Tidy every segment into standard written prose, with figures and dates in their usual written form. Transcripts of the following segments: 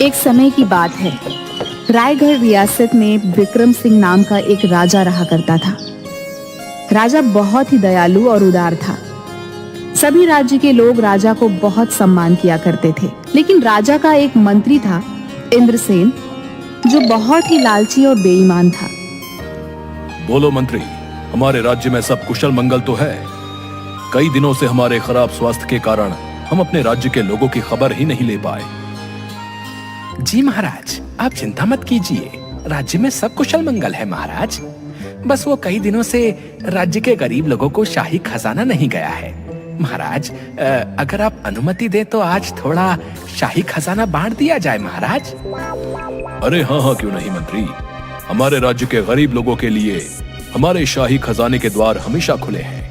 एक समय की बात है। रायगढ़ रियासत में विक्रम सिंह नाम का एक राजा रहा करता था। राजा बहुत ही दयालु और उदार था। सभी राज्य के लोग राजा को बहुत सम्मान किया करते थे। लेकिन राजा का एक मंत्री था, इंद्रसेन, जो बहुत ही लालची और बेईमान था। बोलो मंत्री, हमारे राज्य में सब कुशल मंगल तो है? कई दिनों से हमारे खराब स्वास्थ्य के कारण हम अपने राज्य के लोगों की खबर ही नहीं ले पाए। जी महाराज, आप चिंता मत कीजिए, राज्य में सब कुशल मंगल है महाराज। बस वो कई दिनों से राज्य के गरीब लोगों को शाही खजाना नहीं गया है। महाराज, अगर आप अनुमति दें तो आज थोड़ा शाही खजाना बांट दिया जाए महाराज। अरे हाँ हाँ, क्यों नहीं मंत्री। हमारे राज्य के गरीब लोगों के लिए हमारे शाही खजाने के द्वार हमेशा खुले हैं।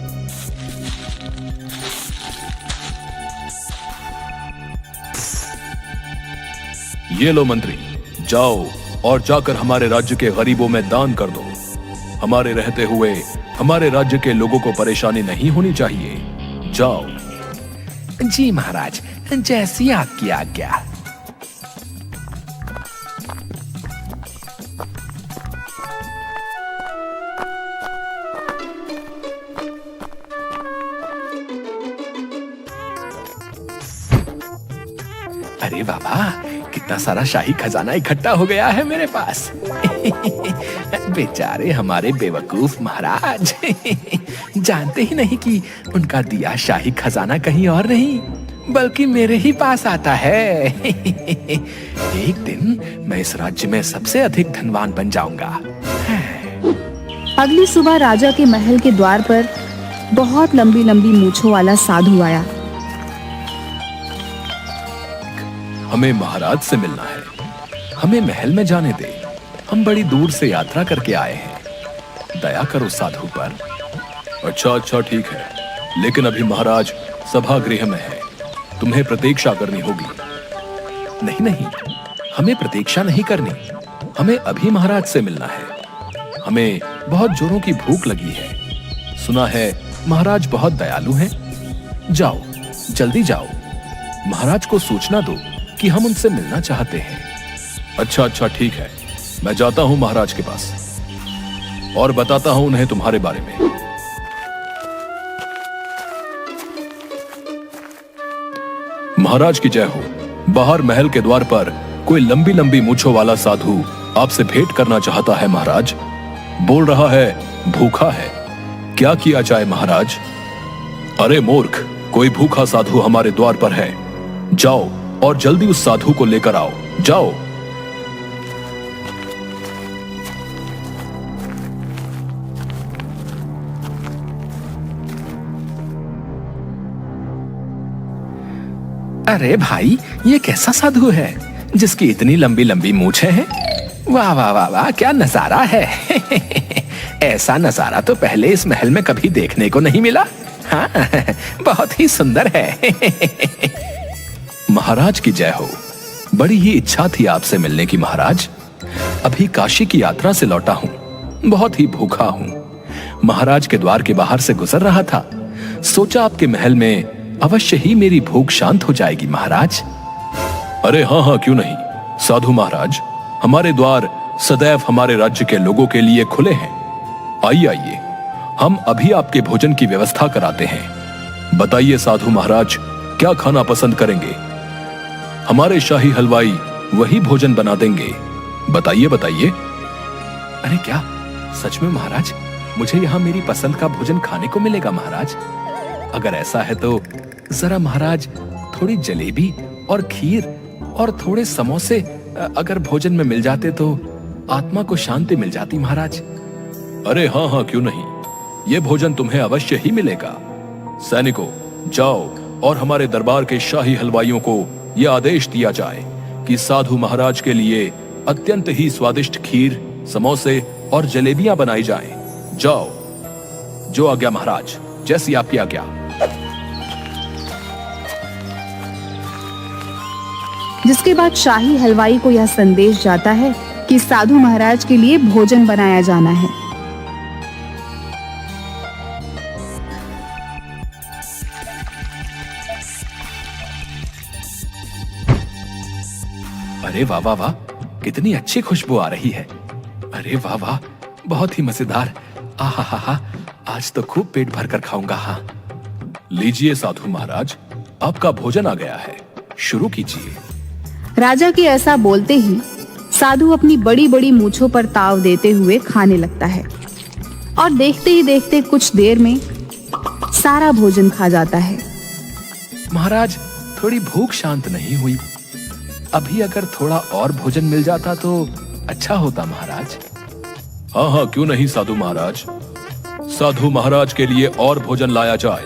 ये लो मंत्री, जाओ और जाकर हमारे राज्य के गरीबों में दान कर दो। हमारे रहते हुए हमारे राज्य के लोगों को परेशानी नहीं होनी चाहिए। जाओ। जी महाराज, जैसी आपकी आज्ञा। अरे बाबा, कितना सारा शाही खजाना इकट्ठा हो गया है मेरे पास। बेचारे हमारे बेवकूफ महाराज जानते ही नहीं कि उनका दिया शाही खजाना कहीं और नहीं बल्कि मेरे ही पास आता है। एक दिन मैं इस राज्य में सबसे अधिक धनवान बन जाऊंगा। अगली सुबह राजा के महल के द्वार पर बहुत लंबी लंबी मूंछों वाला साधु आया। हमें महाराज से मिलना है, हमें महल में जाने दे। हम बड़ी दूर से यात्रा करके आए हैं, दया करो साधु पर। अच्छा ठीक है, लेकिन अभी महाराज सभागृह में है, तुम्हें प्रतीक्षा करनी होगी। नहीं, हमें प्रतीक्षा नहीं करनी, हमें अभी महाराज से मिलना है। हमें बहुत जोरों की भूख लगी है। सुना है महाराज बहुत दयालु हैं। जाओ, जल्दी जाओ, महाराज को सूचना दो कि हम उनसे मिलना चाहते हैं। अच्छा ठीक है, मैं जाता हूं महाराज के पास और बताता हूं उन्हें तुम्हारे बारे में। महाराज की जय हो। बाहर महल के द्वार पर कोई लंबी लंबी मूंछों वाला साधु आपसे भेंट करना चाहता है महाराज। बोल रहा है भूखा है, क्या किया जाए महाराज? अरे मूर्ख, कोई भूखा साधु हमारे द्वार पर है। जाओ और जल्दी उस साधु को लेकर आओ, जाओ। अरे भाई, ये कैसा साधु है जिसकी इतनी लंबी लंबी मूंछें हैं? वाह वाह वाह वाह, क्या नजारा है। ऐसा नजारा तो पहले इस महल में कभी देखने को नहीं मिला। हाँ, बहुत ही सुंदर है। महाराज की जय हो। बड़ी ही इच्छा थी आपसे मिलने की महाराज। अभी काशी की यात्रा से लौटा हूं, बहुत ही भूखा हूं। महाराज के द्वार के बाहर से गुजर रहा था, सोचा आपके महल में अवश्य ही मेरी भूख शांत हो जाएगी महाराज। अरे हाँ, क्यों नहीं। साधु महाराज, हमारे द्वार सदैव हमारे राज्य के लोगों के लिए खुले हैं। आइए, हम अभी आपके भोजन की व्यवस्था कराते हैं। बताइए साधु महाराज, क्या खाना पसंद करेंगे? हमारे शाही हलवाई वही भोजन बना देंगे। बताइए। अरे क्या सच में महाराज, मुझे यहाँ मेरी पसंद का भोजन खाने को मिलेगा महाराज? अगर ऐसा है तो जरा महाराज थोड़ी जलेबी और खीर और थोड़े समोसे अगर भोजन में मिल जाते तो आत्मा को शांति मिल जाती महाराज। अरे हाँ, क्यों नहीं। ये भोजन तुम्हें अवश्य ही मिलेगा। सैनिकों, जाओ और हमारे दरबार के शाही हलवाइयों को यह आदेश दिया जाए कि साधु महाराज के लिए अत्यंत ही स्वादिष्ट खीर, समोसे और जलेबियां बनाई जाएं। जाओ। जो आज्ञा महाराज, जैसी आपकी आज्ञा। जिसके बाद शाही हलवाई को यह संदेश जाता है कि साधु महाराज के लिए भोजन बनाया जाना है। अरे वाह वाह वाह, कितनी अच्छी खुशबू आ रही है। अरे वाह वाह, बहुत ही मजेदार। आहा हा हा, आज तो खूब पेट भर कर खाऊंगा। हाँ, लीजिए साधु महाराज, आपका भोजन आ गया है, शुरू कीजिए। राजा के ऐसा बोलते ही साधु अपनी बड़ी बड़ी मूंछों पर ताव देते हुए खाने लगता है और देखते ही देखते कुछ देर में सारा भोजन खा जाता है। महाराज, थोड़ी भूख शांत नहीं हुई। अभी अगर थोड़ा और भोजन मिल जाता तो अच्छा होता महाराज। हाँ हाँ, क्यों नहीं साधु महाराज, साधु महाराज के लिए और भोजन लाया जाए।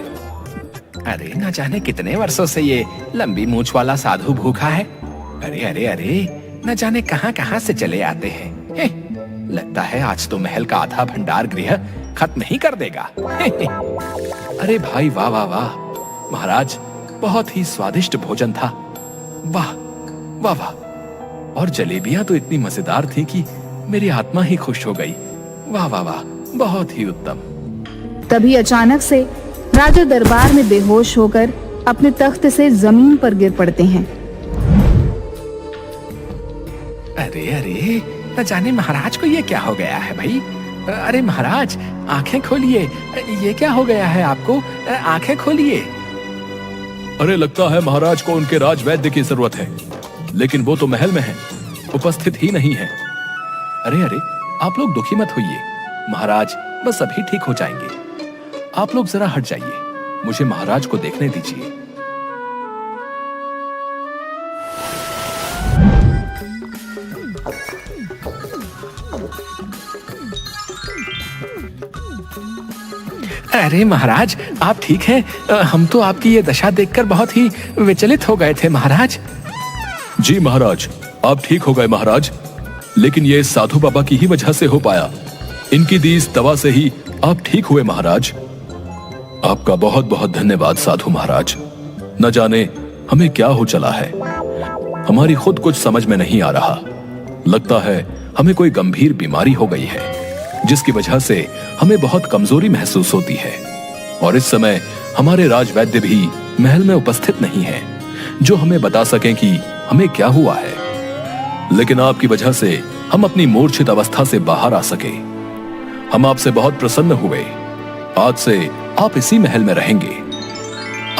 अरे न जाने कितने वर्षों से ये लंबी मूंछ वाला साधु भूखा है। अरे अरे अरे, न जाने कहां कहां से चले आते हैं। लगता है आज तो महल का आधा भंडार गृह खत्म नहीं कर देगा। अरे भाई वाह वाह वाह, महाराज बहुत ही स्वादिष्ट भोजन था। वाह वाह वाह, और जलेबियां तो इतनी मजेदार थी कि मेरी आत्मा ही खुश हो गई। वाह वाह वाह, बहुत ही उत्तम। तभी अचानक से राजा दरबार में बेहोश होकर अपने तख्त से जमीन पर गिर पड़ते हैं। अरे अरे, न जाने महाराज को ये क्या हो गया है भाई। अरे महाराज, आंखें खोलिए, ये क्या हो गया है आपको, आंखें खोलिए। अरे लगता है महाराज को उनके राजवैद्य की जरूरत है, लेकिन वो तो महल में है, उपस्थित ही नहीं है। अरे अरे, आप लोग दुखी मत होइए, महाराज बस अभी ठीक हो जाएंगे। आप लोग जरा हट जाइए, मुझे महाराज को देखने दीजिए। अरे महाराज, आप ठीक हैं? हम तो आपकी ये दशा देखकर बहुत ही विचलित हो गए थे महाराज। जी महाराज, आप ठीक हो गए महाराज, लेकिन ये साधु बाबा की ही वजह से हो पाया। इनकी दी इस दवा से ही आप ठीक हुए महाराज। आपका बहुत बहुत धन्यवाद साधु महाराज। न जाने हमें क्या हो चला है, हमारी खुद कुछ समझ में नहीं आ रहा। लगता है हमें कोई गंभीर बीमारी हो गई है, जिसकी वजह से हमें बहुत कमजोरी महसूस होती है। और इस समय हमारे राजवैद्य भी महल में उपस्थित नहीं है, जो हमें बता सकें कि हमें क्या हुआ है। लेकिन आपकी वजह से हम अपनी मूर्छित अवस्था से बाहर आ सके। हम आपसे बहुत प्रसन्न हुए। आज से आप इसी महल में रहेंगे।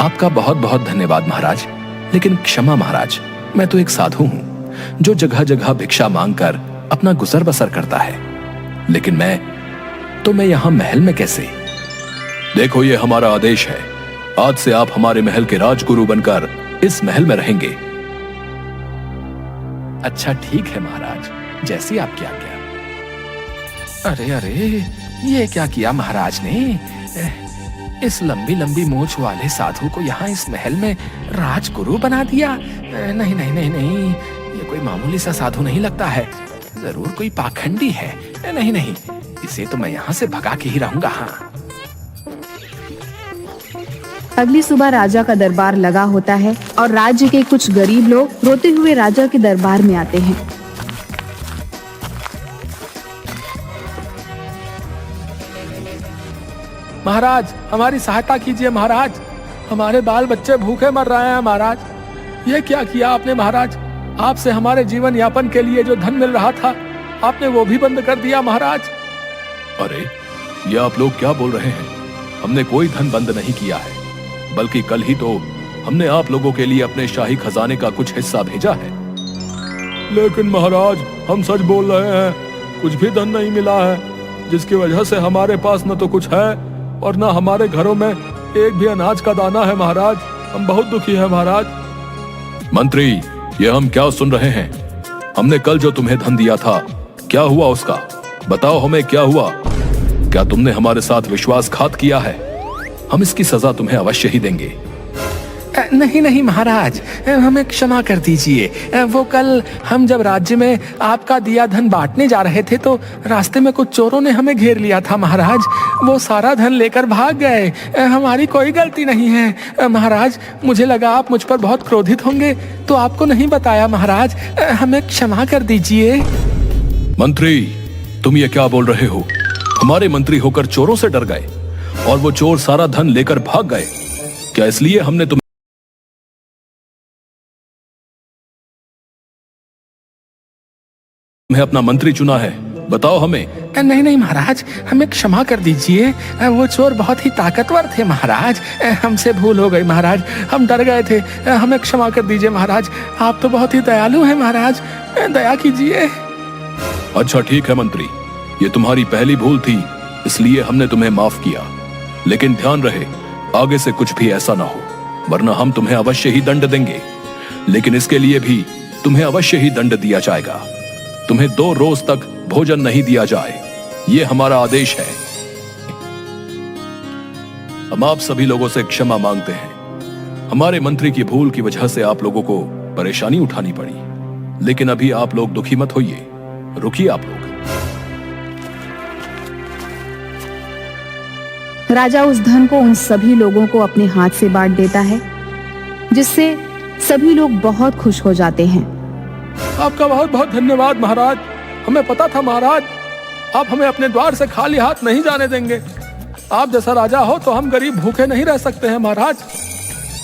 आपका बहुत बहुत धन्यवाद महाराज। लेकिन क्षमा महाराज, मैं तो एक साधु हूं जो जगह जगह भिक्षा मांगकर अपना गुजर बसर करता है, लेकिन मैं यहां महल में कैसे? देखो, ये हमारा आदेश है, आज से आप हमारे महल के राजगुरु बनकर इस महल में रहेंगे। अच्छा ठीक है महाराज, जैसी आपकी आज्ञा। अरे अरे, ये क्या किया महाराज ने? इस लंबी लंबी मूंछ वाले साधु को यहाँ इस महल में राजगुरु बना दिया। नहीं नहीं नहीं नहीं, ये कोई मामूली सा साधु नहीं लगता है, जरूर कोई पाखंडी है। नहीं नहीं, इसे तो मैं यहाँ से भगा के ही रहूंगा। हाँ। अगली सुबह राजा का दरबार लगा होता है और राज्य के कुछ गरीब लोग रोते हुए राजा के दरबार में आते हैं। महाराज, हमारी सहायता कीजिए महाराज, हमारे बाल बच्चे भूखे मर रहे हैं महाराज। ये क्या किया आपने महाराज? आपसे हमारे जीवन यापन के लिए जो धन मिल रहा था, आपने वो भी बंद कर दिया महाराज। अरे, ये आप लोग क्या बोल रहे हैं? हमने कोई धन बंद नहीं किया है, बल्कि कल ही तो हमने आप लोगों के लिए अपने शाही खजाने का कुछ हिस्सा भेजा है। लेकिन महाराज, हम सच बोल रहे हैं, कुछ भी धन नहीं मिला है, जिसकी वजह से हमारे पास न तो कुछ है और न हमारे घरों में एक भी अनाज का दाना है महाराज। हम बहुत दुखी हैं महाराज। मंत्री, ये हम क्या सुन रहे हैं? हमने कल जो तुम्हें धन दिया था, क्या हुआ उसका? बताओ हमें, क्या हुआ? क्या तुमने हमारे साथ विश्वासघात किया है? हम इसकी सजा तुम्हें अवश्य ही देंगे। नहीं नहीं महाराज, हमें क्षमा कर दीजिए। वो कल हम जब राज्य में आपका दिया धन बांटने जा रहे थे, तो रास्ते में कुछ चोरों ने हमें घेर लिया था महाराज। वो सारा धन लेकर भाग गए। हमारी कोई गलती नहीं है महाराज। मुझे लगा आप मुझ पर बहुत क्रोधित होंगे, तो आपको नहीं बताया महाराज। हमें क्षमा कर दीजिए। मंत्री, तुम ये क्या बोल रहे हो? हमारे मंत्री होकर चोरों से डर गए और वो चोर सारा धन लेकर भाग गए? क्या इसलिए हमने तुम्हें अपना मंत्री चुना है, बताओ हमें। नहीं नहीं महाराज, हमें क्षमा कर दीजिए। वो चोर बहुत ही ताकतवर थे महाराज। हमसे भूल हो गई महाराज, हम डर गए थे। हमें क्षमा कर दीजिए महाराज। आप तो बहुत ही दयालु हैं महाराज, दया कीजिए। अच्छा ठीक है मंत्री, ये तुम्हारी पहली भूल थी, इसलिए हमने तुम्हें माफ किया। लेकिन ध्यान रहे आगे से कुछ भी ऐसा ना हो, वरना हम तुम्हें अवश्य ही दंड देंगे। लेकिन इसके लिए भी तुम्हें अवश्य ही दंड दिया जाएगा। तुम्हें 2 रोज तक भोजन नहीं दिया जाए, ये हमारा आदेश है। हम आप सभी लोगों से क्षमा मांगते हैं। हमारे मंत्री की भूल की वजह से आप लोगों को परेशानी उठानी पड़ी, लेकिन अभी आप लोग दुखी मत होइए, रुकिए आप लोग। राजा उस धन को उन सभी लोगों को अपने हाथ से बांट देता है, जिससे सभी लोग बहुत खुश हो जाते हैं। आपका बहुत बहुत धन्यवाद महाराज। हमें पता था महाराज, आप हमें अपने द्वार से खाली हाथ नहीं जाने देंगे। आप जैसा राजा हो तो हम गरीब भूखे नहीं रह सकते हैं महाराज।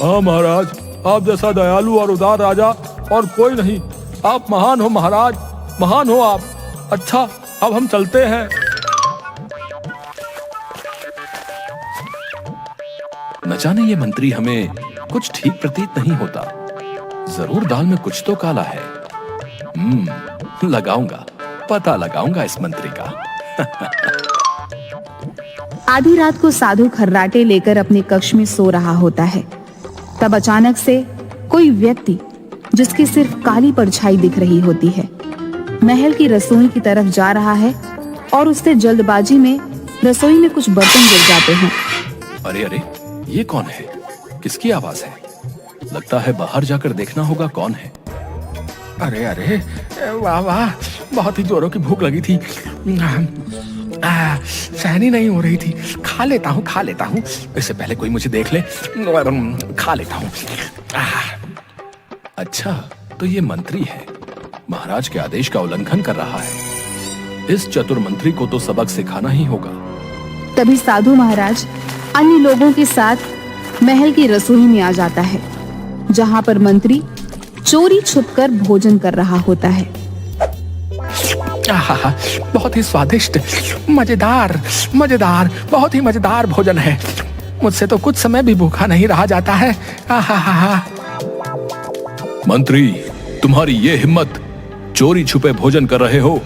हाँ महाराज, आप जैसा दयालु और उदार राजा और कोई नहीं। आप महान हो महाराज, महान हो आप। अच्छा, अब हम चलते हैं। न जाने ये मंत्री हमें कुछ ठीक प्रतीत नहीं होता। जरूर दाल में कुछ तो काला है। लगाऊंगा, पता लगाऊंगा इस मंत्री का। आधी रात को साधु खर्राटे लेकर अपने कक्ष में सो रहा होता है। तब अचानक से कोई व्यक्ति, जिसकी सिर्फ काली परछाई दिख रही होती है, महल की रसोई की तरफ जा रहा है और उससे जल्दबाजी में रसोई में कुछ बर्तन गिर जाते हैं। अरे अरे, ये कौन है? किसकी आवाज है? लगता है बाहर जाकर देखना होगा कौन है। अरे अरे, वाह वाह, बहुत ही जोरों की भूख लगी थी। सहनी नहीं हो रही थी। खा लेता हूँ। इससे पहले कोई मुझे देख ले, खा लेता हूँ। अच्छा, तो ये मंत्री है, महाराज के आदेश का उल्लंघन कर रहा है। इस चतुर मंत्री को तो सबक सिखाना ही होगा। तभी साधु महाराज अन्य लोगों के साथ महल की रसोई में आ जाता है, जहाँ पर मंत्री चोरी छुपकर भोजन कर रहा होता है। बहुत ही स्वादिष्ट, मजेदार, बहुत ही मजेदार भोजन है। मुझसे तो कुछ समय भी भूखा नहीं रहा जाता है। मंत्री, तुम्हारी ये हिम्मत, चोरी छुपे भोजन कर रहे हो।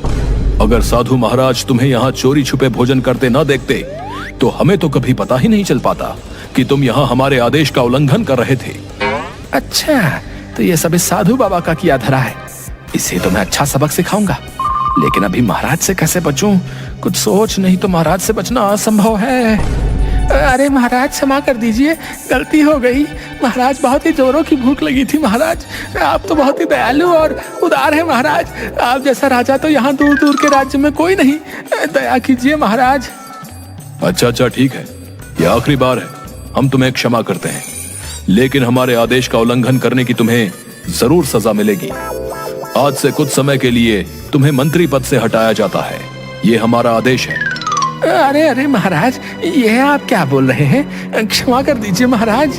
अगर साधु महाराज तुम्हें यहाँ चोरी छुपे भोजन करते ना देखते तो हमें तो कभी पता ही नहीं चल पाता कि तुम यहाँ हमारे आदेश का उल्लंघन कर रहे थे। अच्छा, तो ये सब इस साधु बाबा का किया धरा है। इसे तो मैं अच्छा सबक सिखाऊंगा। लेकिन अभी महाराज से कैसे बचूं? कुछ सोच नहीं तो महाराज से बचना असंभव है। अरे महाराज, क्षमा कर दीजिए, गलती हो गई। महाराज, बहुत ही जोरों की भूख लगी थी। महाराज, आप तो बहुत ही दयालु और उदार है महाराज। आप जैसा राजा तो यहाँ दूर दूर के राज्य में कोई नहीं। दया कीजिए महाराज। अच्छा ठीक है, ये आखिरी बार है, हम तुम्हें क्षमा करते हैं। लेकिन हमारे आदेश का उल्लंघन करने की तुम्हें जरूर सजा मिलेगी। आज से कुछ समय के लिए तुम्हें मंत्री पद से हटाया जाता है, ये हमारा आदेश है। अरे अरे महाराज, ये आप क्या बोल रहे हैं? क्षमा कर दीजिए महाराज।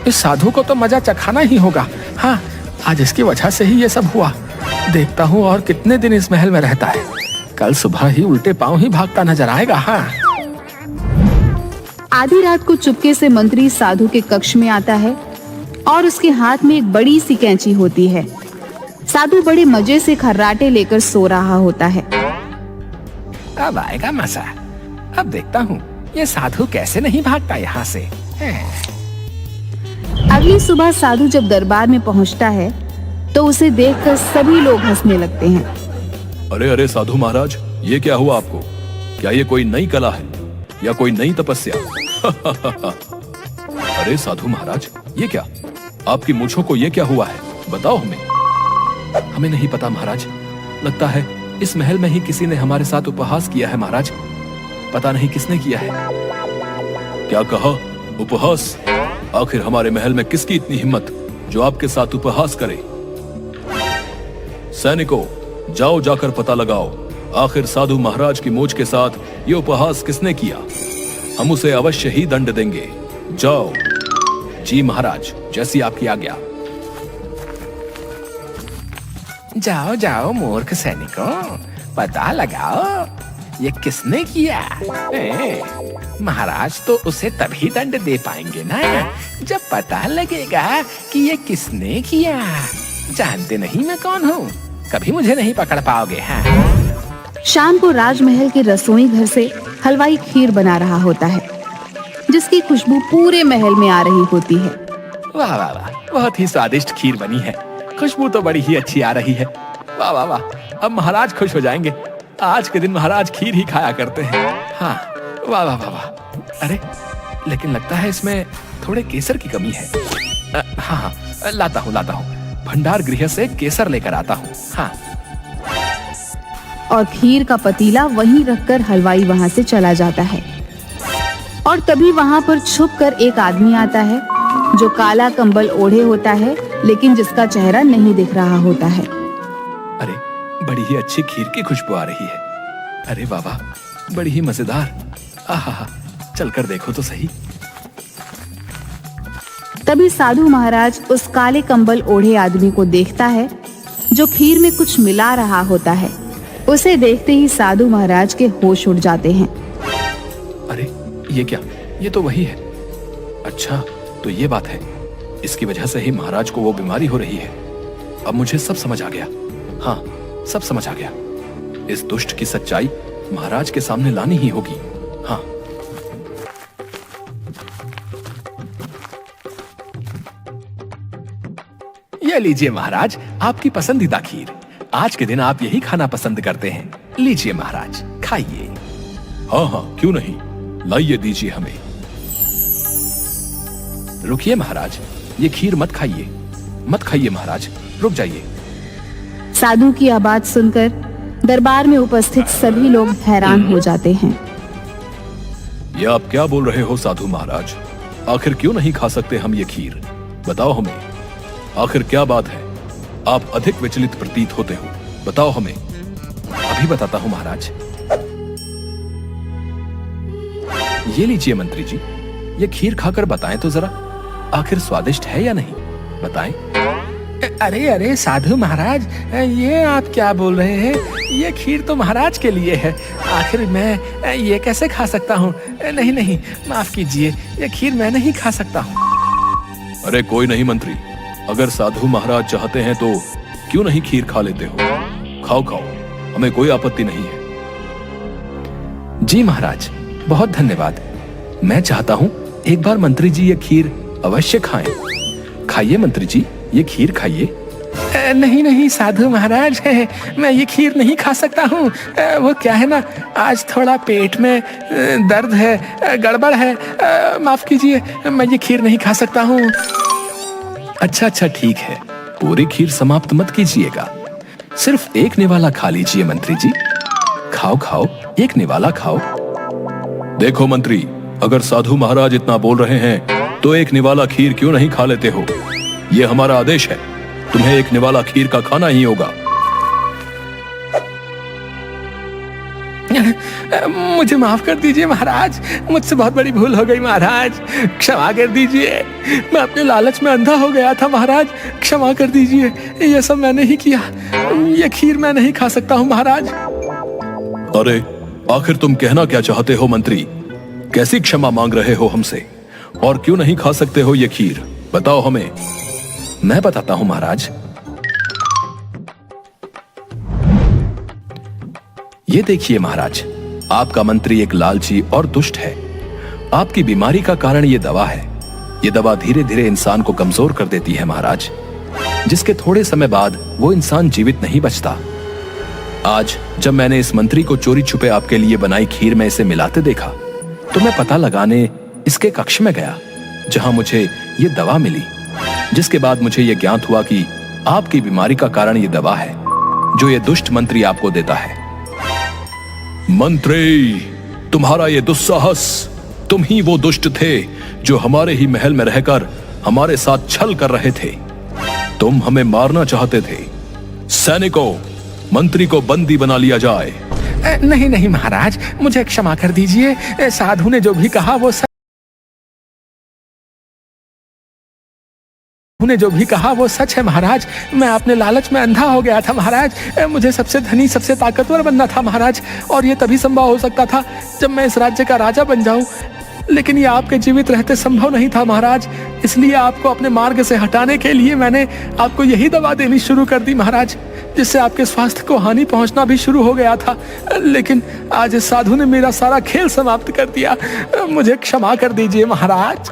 इस साधु को तो मजा चखाना ही होगा। हाँ, आज इसकी वजह से ही ये सब हुआ। देखता हूँ और कितने दिन इस महल में रहता है। कल सुबह ही उल्टे पांव ही भागता नजर आएगा। हाँ। आधी रात को चुपके से मंत्री साधु के कक्ष में आता है और उसके हाथ में एक बड़ी सी कैंची होती है। साधु बड़े मजे से खर्राटे लेकर सो रहा होता है। अब आएगा मजा। अब देखता हूँ ये साधु कैसे नहीं भागता यहाँ से। अगली सुबह साधु जब दरबार में पहुँचता है तो उसे देखकर सभी लोग हंसने लगते हैं। अरे अरे साधु महाराज, ये क्या हुआ आपको? क्या ये कोई नई कला है या कोई नई तपस्या? अरे साधु महाराज, ये क्या, आपकी मूंछों को ये क्या हुआ है? बताओ हमें। हमें नहीं पता महाराज, लगता है इस महल में ही किसी ने हमारे साथ उपहास किया है महाराज। पता नहीं किसने किया है। क्या कहा? उपहास? आखिर हमारे महल में किसकी इतनी हिम्मत जो आपके साथ उपहास करे? सैनिकों, जाओ जाकर पता लगाओ, आखिर साधु महाराज की मूंछ के साथ ये उपहास किसने किया। हम उसे अवश्य ही दंड देंगे। जाओ। जी महाराज, जैसी आपकी आज्ञा। जाओ जाओ मूर्ख सैनिकों, पता लगाओ ये किसने किया। महाराज तो उसे तभी दंड दे पाएंगे ना जब पता लगेगा कि ये किसने किया। जानते नहीं मैं कौन हूँ, कभी मुझे नहीं पकड़ पाओगे। हाँ। शाम को राजमहल के रसोई घर से हलवाई खीर बना रहा होता है, जिसकी खुशबू पूरे महल में आ रही होती है। वाह वाह वाह, बहुत ही स्वादिष्ट खीर बनी है, खुशबू तो बड़ी ही अच्छी आ रही है। वाह वाह वाह, अब महाराज खुश हो जाएंगे। आज के दिन महाराज खीर ही खाया करते हैं। हाँ, वाह वाह वाह वाह। अरे लेकिन लगता है इसमें थोड़े केसर की कमी है। हाँ हाँ, लाता हूँ भंडार गृह से केसर लेकर आता हूँ। हाँ। और खीर का पतीला वहीं रखकर हलवाई वहां से चला जाता है। और तभी वहां पर छुपकर एक आदमी आता है जो काला कंबल ओढ़े होता है, लेकिन जिसका चेहरा नहीं दिख रहा होता है। अरे बड़ी ही अच्छी खीर की खुशबू आ रही है। अरे बाबा, बड़ी ही मजेदार। आहा, चलकर देखो तो सही। तभी साधु महाराज उस काले कंबल ओढ़े आदमी को देखता है जो खीर में कुछ मिला रहा होता है। उसे देखते ही साधु महाराज के होश उड़ जाते हैं। अरे ये क्या, ये तो वही है। अच्छा तो ये बात है, इसकी वजह से ही महाराज को वो बीमारी हो रही है। अब मुझे सब समझ आ गया। हाँ, सब समझ आ गया। इस दुष्ट की सच्चाई महाराज के सामने लानी ही होगी। हाँ। ये लीजिए महाराज, आपकी पसंदीदा खीर। आज के दिन आप यही खाना पसंद करते हैं। लीजिए महाराज, खाइए। हाँ हाँ, क्यों नहीं, लाइए दीजिए हमें। रुकिए महाराज, ये खीर मत खाइए, मत खाइए महाराज, रुक जाइए। साधु की आवाज सुनकर दरबार में उपस्थित सभी लोग हैरान हो जाते हैं। ये आप क्या बोल रहे हो साधु महाराज? आखिर क्यों नहीं खा सकते हम ये खीर? बताओ हमें, आखिर क्या बात है? आप अधिक विचलित प्रतीत होते हो, बताओ हमें। अभी बताता हूँ महाराज। ये लीजिए मंत्री जी, ये खीर खाकर बताएं तो जरा, आखिर स्वादिष्ट है या नहीं, बताएं। अरे अरे साधु महाराज, ये आप क्या बोल रहे हैं? ये खीर तो महाराज के लिए है, आखिर मैं ये कैसे खा सकता हूँ? नहीं नहीं, माफ कीजिए, ये खीर मैं नहीं खा सकता हूँ। अरे कोई नहीं मंत्री, अगर साधु महाराज चाहते हैं तो क्यों नहीं खीर खा लेते हो? खाओ खाओ, हमें कोई आपत्ति नहीं है। जी महाराज, बहुत धन्यवाद। मैं चाहता हूँ एक बार मंत्री जी ये खीर अवश्य खाएं। खाइए मंत्री जी, ये खीर खाइए। नहीं नहीं साधु महाराज, मैं ये खीर नहीं खा सकता हूँ। वो क्या है ना, आज थोड़ा पेट में दर्द है, गड़बड़ है, माफ कीजिए, मैं ये खीर नहीं खा सकता हूँ। अच्छा अच्छा ठीक है, पूरी खीर समाप्त मत कीजिएगा, सिर्फ एक निवाला खा लीजिए मंत्री जी। खाओ खाओ, एक निवाला खाओ। देखो मंत्री, अगर साधु महाराज इतना बोल रहे हैं तो एक निवाला खीर क्यों नहीं खा लेते हो? ये हमारा आदेश है, तुम्हें एक निवाला खीर का खाना ही होगा। मुझे माफ कर दीजिए महाराज, मुझसे बहुत बड़ी भूल हो गई महाराज, क्षमा कर दीजिए। मैं अपने लालच में अंधा हो गया था महाराज, क्षमा कर दीजिए, ये सब मैंने ही किया। ये खीर मैं नहीं खा सकता हूँ महाराज। अरे आखिर तुम कहना क्या चाहते हो मंत्री? कैसी क्षमा मांग रहे हो हमसे, और क्यों नहीं खा सकते हो ये खीर, बताओ हमें। मैं बताता हूं महाराज। ये देखिए महाराज, आपका मंत्री एक लालची और दुष्ट है। आपकी बीमारी का कारण ये दवा है। ये दवा धीरे धीरे इंसान को कमजोर कर देती है महाराज, जिसके थोड़े समय बाद वो इंसान जीवित नहीं बचता। आज जब मैंने इस मंत्री को चोरी छुपे आपके लिए बनाई खीर में इसे मिलाते देखा, तो मैं पता लगाने इसके कक्ष में गया, जहां मुझे ये दवा मिली। जिसके बाद मुझे ये ज्ञात हुआ कि आपकी बीमारी का कारण ये दवा है जो ये दुष्ट मंत्री आपको देता है। मंत्री, तुम्हारा ये दुस्साहस, तुम ही वो दुष्ट थे जो हमारे ही महल में रहकर हमारे साथ छल कर रहे थे। तुम हमें मारना चाहते थे। सैनिकों, मंत्री को बंदी बना लिया जाए। नहीं नहीं महाराज, मुझे क्षमा कर दीजिए। साधु ने जो भी कहा वो उन्हें जो भी कहा वो सच है महाराज। मैं अपने लालच में अंधा हो गया था महाराज। मुझे सबसे धनी, सबसे ताकतवर बनना था महाराज, और ये तभी संभव हो सकता था जब मैं इस राज्य का राजा बन जाऊं। लेकिन ये आपके जीवित रहते संभव नहीं था महाराज। इसलिए आपको अपने मार्ग से हटाने के लिए मैंने आपको यही दवा देनी शुरू कर दी महाराज, जिससे आपके स्वास्थ्य को हानि पहुंचना भी शुरू हो गया था। लेकिन आज इस साधु ने मेरा सारा खेल समाप्त कर दिया। मुझे क्षमा कर दीजिए महाराज।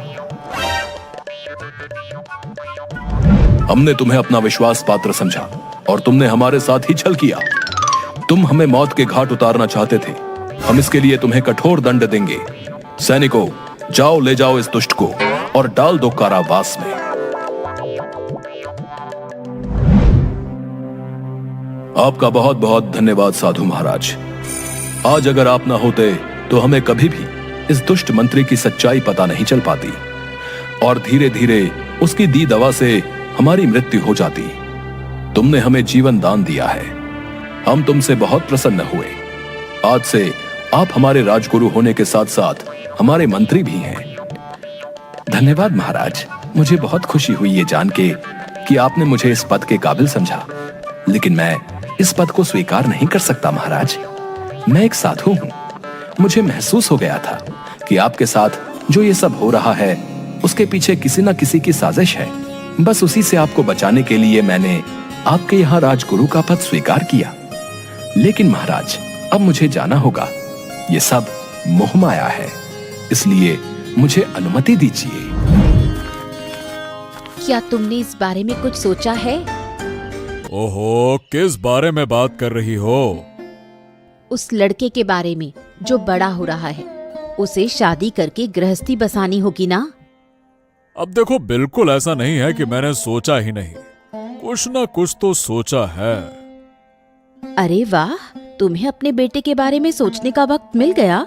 हमने तुम्हें अपना विश्वास पात्र समझा और तुमने हमारे साथ ही छल किया। तुम हमें मौत के घाट उतारना चाहते थे। हम इसके लिए तुम्हें कठोर दंड देंगे। सैनिकों, जाओ, ले जाओ इस दुष्ट को और डाल दो कारावास में। आपका बहुत बहुत धन्यवाद साधु महाराज। आज अगर आप ना होते तो हमें कभी भी इस दुष्ट मंत्री की सच्चाई पता नहीं चल पाती और धीरे धीरे उसकी दी दवा से हमारी मृत्यु हो जाती। तुमने हमें जीवन दान दिया है। हम तुमसे बहुत प्रसन्न हुए। आज से आप हमारे राजगुरु होने के साथ साथ हमारे मंत्री भी हैं। धन्यवाद महाराज। मुझे बहुत खुशी हुई ये जान के कि आपने मुझे इस पद के काबिल समझा। लेकिन मैं इस पद को स्वीकार नहीं कर सकता महाराज। मैं एक साधु हूं। मुझे महसूस हो गया था कि आपके साथ जो ये सब हो रहा है उसके पीछे किसी न किसी की साजिश है। बस उसी से आपको बचाने के लिए मैंने आपके यहाँ राजगुरु का पद स्वीकार किया। लेकिन महाराज, अब मुझे जाना होगा। ये सब मोह माया है, इसलिए मुझे अनुमति दीजिए। क्या तुमने इस बारे में कुछ सोचा है? ओहो, किस बारे में बात कर रही हो? उस लड़के के बारे में जो बड़ा हो रहा है। उसे शादी करके गृहस्थी बसानी होगी ना? अब देखो, बिल्कुल ऐसा नहीं है कि मैंने सोचा ही नहीं। कुछ ना कुछ तो सोचा है। अरे वाह, तुम्हें अपने बेटे के बारे में सोचने का वक्त मिल गया।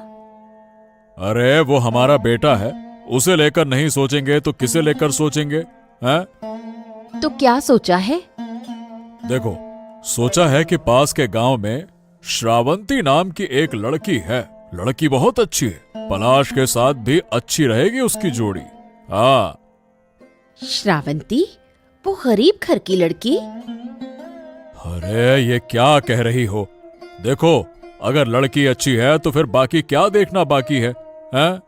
अरे वो हमारा बेटा है, उसे लेकर नहीं सोचेंगे तो किसे लेकर सोचेंगे? हैं? तो क्या सोचा है? देखो, सोचा है कि पास के गांव में श्रावंती नाम की एक लड़की है। लड़की बहुत अच्छी है, पलाश के साथ भी अच्छी रहेगी उसकी जोड़ी। हाँ। श्रावंती? वो गरीब घर की लड़की? अरे ये क्या कह रही हो? देखो, अगर लड़की अच्छी है तो फिर बाकी क्या देखना बाकी है, हैं?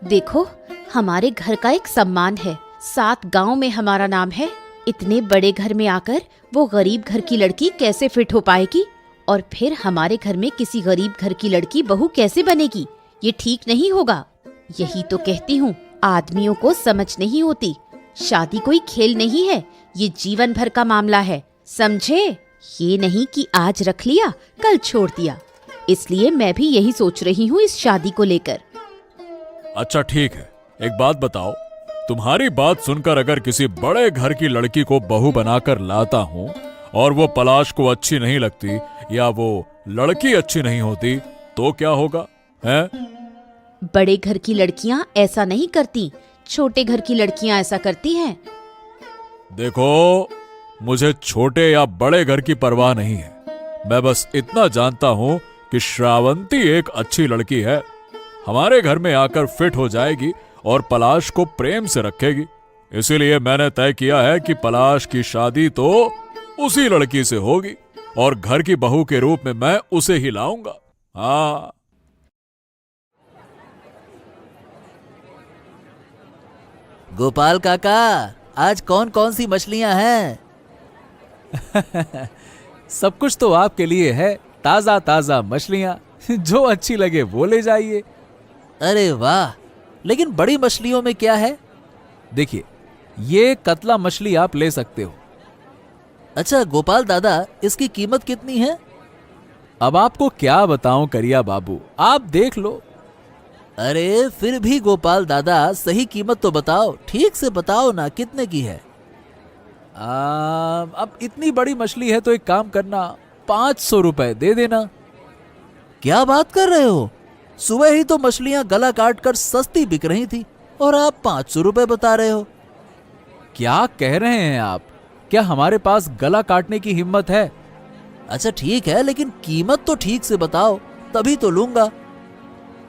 देखो, हमारे घर का एक सम्मान है, 7 गांव में हमारा नाम है। इतने बड़े घर में आकर वो गरीब घर की लड़की कैसे फिट हो पाएगी? और फिर हमारे घर में किसी गरीब घर की लड़की बहू कैसे बनेगी? ये ठीक नहीं होगा। यही तो कहती हूँ, आदमियों को समझ नहीं होती। शादी कोई खेल नहीं है, ये जीवन भर का मामला है, समझे? ये नहीं कि आज रख लिया कल छोड़ दिया। इसलिए मैं भी यही सोच रही हूँ इस शादी को लेकर। अच्छा ठीक है, एक बात बताओ, तुम्हारी बात सुनकर अगर किसी बड़े घर की लड़की को बहू बनाकर लाता हूँ और वो पलाश को अच्छी नहीं लगती या वो लड़की अच्छी नहीं होती तो क्या होगा, हैं? बड़े घर की लड़कियां ऐसा नहीं करती, छोटे घर की लड़कियां ऐसा करती हैं। देखो, मुझे छोटे या बड़े घर की परवाह नहीं है। मैं बस इतना जानता हूँ कि श्रावंती एक अच्छी लड़की है, हमारे घर में आकर फिट हो जाएगी और पलाश को प्रेम से रखेगी। इसीलिए मैंने तय किया है कि पलाश की शादी तो उसी लड़की से होगी और घर की बहू के रूप में मैं उसे ही लाऊंगा। हाँ। गोपाल काका, आज कौन कौन सी मछलियां हैं? सब कुछ तो आपके लिए है, ताजा ताजा मछलियां। जो अच्छी लगे वो ले जाइए। अरे वाह, लेकिन बड़ी मछलियों में क्या है? देखिए, ये कतला मछली आप ले सकते हो। अच्छा गोपाल दादा, इसकी कीमत कितनी है? अब आपको क्या बताऊं करिया बाबू, आप देख लो। अरे फिर भी गोपाल दादा, सही कीमत तो बताओ, ठीक से बताओ ना, कितने की है? अब इतनी बड़ी मछली है तो एक काम करना, 500 रुपए दे देना। क्या बात कर रहे हो? सुबह ही तो मछलियां गला काट कर सस्ती बिक रही थी और आप 500 रुपए बता रहे हो। क्या कह रहे हैं आप? क्या हमारे पास गला काटने की हिम्मत है? अच्छा ठीक है, लेकिन कीमत तो ठीक से बताओ, तभी तो लूंगा।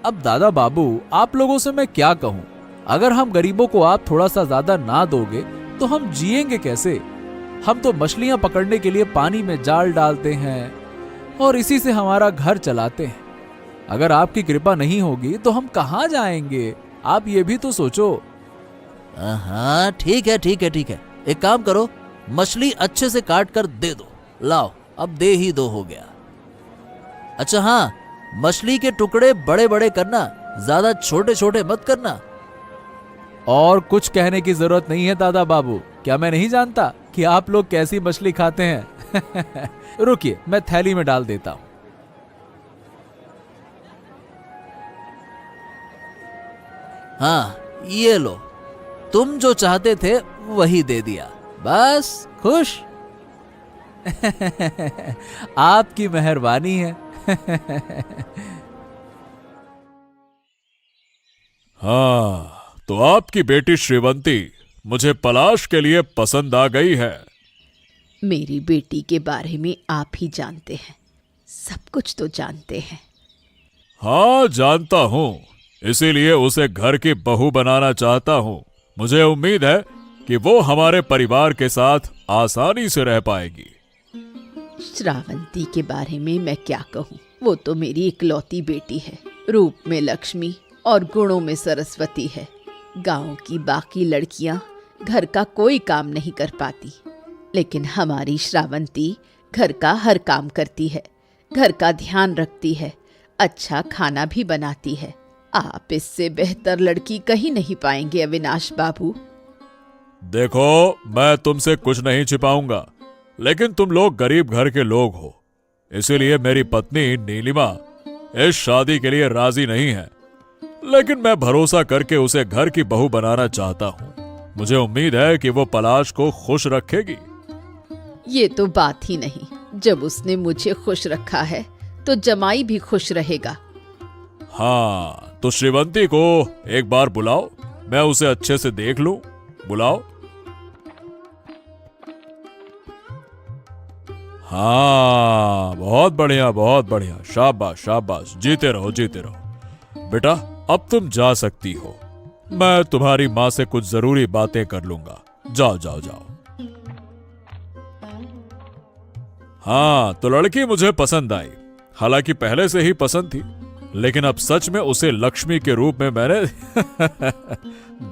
अब दादा बाबू, आप लोगों से मैं क्या कहूं? अगर हम गरीबों को आप थोड़ा सा ज्यादा ना दोगे तो हम जिएंगे कैसे? हम तो मछलियां पकड़ने के लिए पानी में जाल डालते हैं और इसी से हमारा घर चलाते हैं। अगर आपकी कृपा नहीं होगी तो हम कहां जाएंगे? आप ये भी तो सोचो। हाँ ठीक है ठीक है ठीक है, एक काम करो, मछली अच्छे से काट कर दे दो। लाओ, अब दे ही दो, हो गया। अच्छा हाँ, मछली के टुकड़े बड़े बड़े करना, ज्यादा छोटे छोटे मत करना। और कुछ कहने की जरूरत नहीं है दादा बाबू, क्या मैं नहीं जानता कि आप लोग कैसी मछली खाते हैं? रुकिए, मैं थैली में डाल देता हूं। हाँ ये लो, तुम जो चाहते थे वही दे दिया, बस खुश? आपकी मेहरबानी है। हाँ, तो आपकी बेटी श्रीवंती मुझे पलाश के लिए पसंद आ गई है। मेरी बेटी के बारे में आप ही जानते हैं, सब कुछ तो जानते हैं। हाँ जानता हूँ, इसीलिए उसे घर की बहू बनाना चाहता हूँ। मुझे उम्मीद है कि वो हमारे परिवार के साथ आसानी से रह पाएगी। श्रावंती के बारे में मैं क्या कहूँ, वो तो मेरी इकलौती बेटी है। रूप में लक्ष्मी और गुणों में सरस्वती है। गांव की बाकी लड़कियां घर का कोई काम नहीं कर पाती, लेकिन हमारी श्रावंती घर का हर काम करती है, घर का ध्यान रखती है, अच्छा खाना भी बनाती है। आप इससे बेहतर लड़की कहीं नहीं पाएंगे अविनाश बाबू। देखो, मैं तुमसे कुछ नहीं छिपाऊंगा, लेकिन तुम लोग गरीब घर के लोग हो, इसीलिए मेरी पत्नी नीलिमा इस शादी के लिए राजी नहीं है। लेकिन मैं भरोसा करके उसे घर की बहू बनाना चाहता हूँ। मुझे उम्मीद है कि वो पलाश को खुश रखेगी। ये तो बात ही नहीं, जब उसने मुझे खुश रखा है तो जमाई भी खुश रहेगा। हाँ, तो श्रीवंती को एक बार बुलाओ, मैं उसे अच्छे से देख लूं। बुलाओ। हाँ, बहुत बढ़िया बहुत बढ़िया, शाबाश शाबाश, जीते रहो जीते रहो। बेटा, अब तुम जा सकती हो। मैं तुम्हारी माँ से कुछ जरूरी बातें कर लूंगा। जाओ जाओ जाओ। हाँ, तो लड़की मुझे पसंद आई, हालांकि पहले से ही पसंद थी, लेकिन अब सच में उसे लक्ष्मी के रूप में मैंने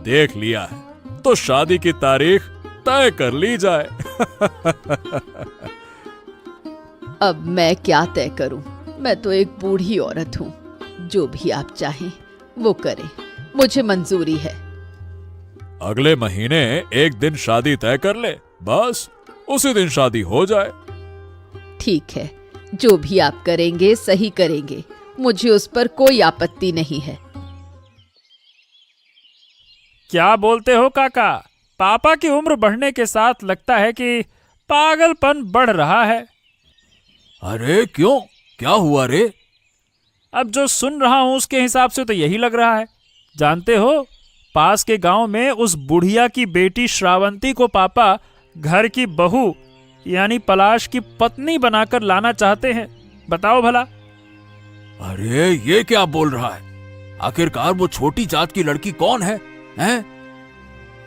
देख लिया है। तो शादी की तारीख तय कर ली जाए। अब मैं क्या तय करूं? मैं तो एक बूढ़ी औरत हूं। जो भी आप चाहें वो करें, मुझे मंजूरी है। अगले महीने एक दिन शादी तय कर ले, बस उसी दिन शादी हो जाए। ठीक है, जो भी आप करेंगे सही करेंगे, मुझे उस पर कोई आपत्ति नहीं है। क्या बोलते हो काका? पापा की उम्र बढ़ने के साथ लगता है कि पागलपन बढ़ रहा है। अरे क्यों, क्या हुआ रे? अब जो सुन रहा हूं उसके हिसाब से तो यही लग रहा है। जानते हो, पास के गांव में उस बुढ़िया की बेटी श्रावंती को पापा घर की बहू यानी पलाश की पत्नी बनाकर लाना चाहते हैं। बताओ भला। अरे ये क्या बोल रहा है? आखिरकार वो छोटी जात की लड़की कौन है, हैं?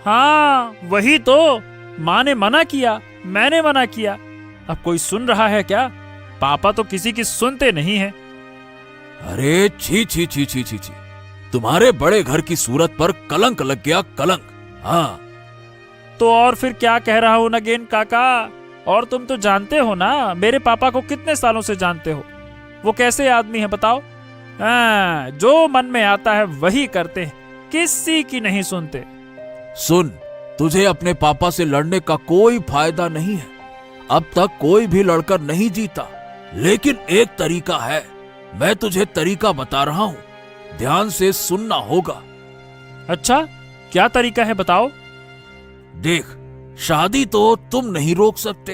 हाँ वही तो, माँ ने मना किया, मैंने मना किया, अब कोई सुन रहा है क्या? पापा तो किसी की सुनते नहीं हैं। अरे छी छी छी छी छी छी, तुम्हारे बड़े घर की सूरत पर कलंक लग गया, कलंक। हाँ तो और फिर क्या कह रहा हूं नगेन काका? और तुम तो जानते हो ना मेरे पापा को, कितने सालों से जानते हो, वो कैसे आदमी है बताओ। हाँ, जो मन में आता है वही करते हैं, किसी की नहीं सुनते। सुन, तुझे अपने पापा से लड़ने का कोई फायदा नहीं है। अब तक कोई भी लड़कर नहीं जीता, लेकिन एक तरीका है। मैं तुझे तरीका बता रहा हूँ, ध्यान से सुनना होगा। अच्छा, क्या तरीका है बताओ। देख, शादी तो तुम नहीं रोक सकते,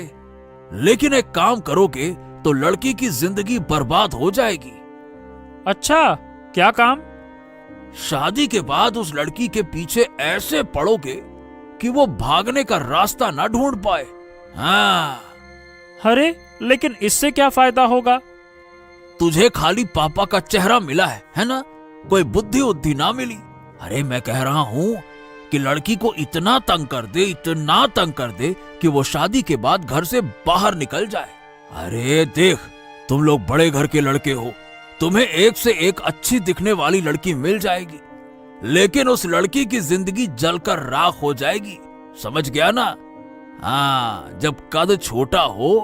लेकिन एक काम करोगे तो लड़की की जिंदगी बर्बाद हो जाएगी। अच्छा, क्या काम? शादी के बाद उस लड़की के पीछे ऐसे पड़ोगे कि वो भागने का रास्ता ना ढूंढ पाए। हाँ। अरे लेकिन इससे क्या फायदा होगा? तुझे खाली पापा का चेहरा मिला है ना? कोई बुद्धि उद्धि ना मिली। अरे मैं कह रहा हूँ कि लड़की को इतना तंग कर दे कि वो शादी के बाद घर से बाहर निकल जाए। अरे देख, तुम लोग बड़े घर के लड़के हो, तुम्हें एक से एक अच्छी दिखने वाली लड़की मिल जाएगी, लेकिन उस लड़की की जिंदगी जलकर राख हो जाएगी। समझ गया ना? हाँ, जब कद छोटा हो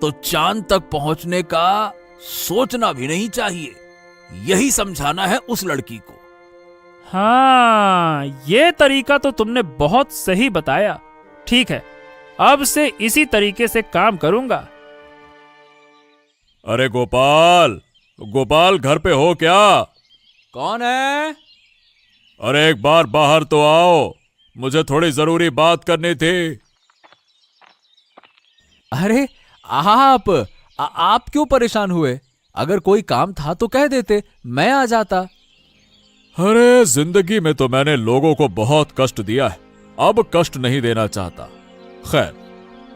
तो चांद तक पहुंचने का सोचना भी नहीं चाहिए। यही समझाना है उस लड़की को। हाँ, ये तरीका तो तुमने बहुत सही बताया। ठीक है, अब से इसी तरीके से काम करूंगा। अरे गोपाल, गोपाल घर पे हो क्या? कौन है? अरे एक बार बाहर तो आओ, मुझे थोड़ी जरूरी बात करनी थी। अरे आप क्यों परेशान हुए? अगर कोई काम था तो कह देते, मैं आ जाता। अरे जिंदगी में तो मैंने लोगों को बहुत कष्ट दिया है, अब कष्ट नहीं देना चाहता। खैर,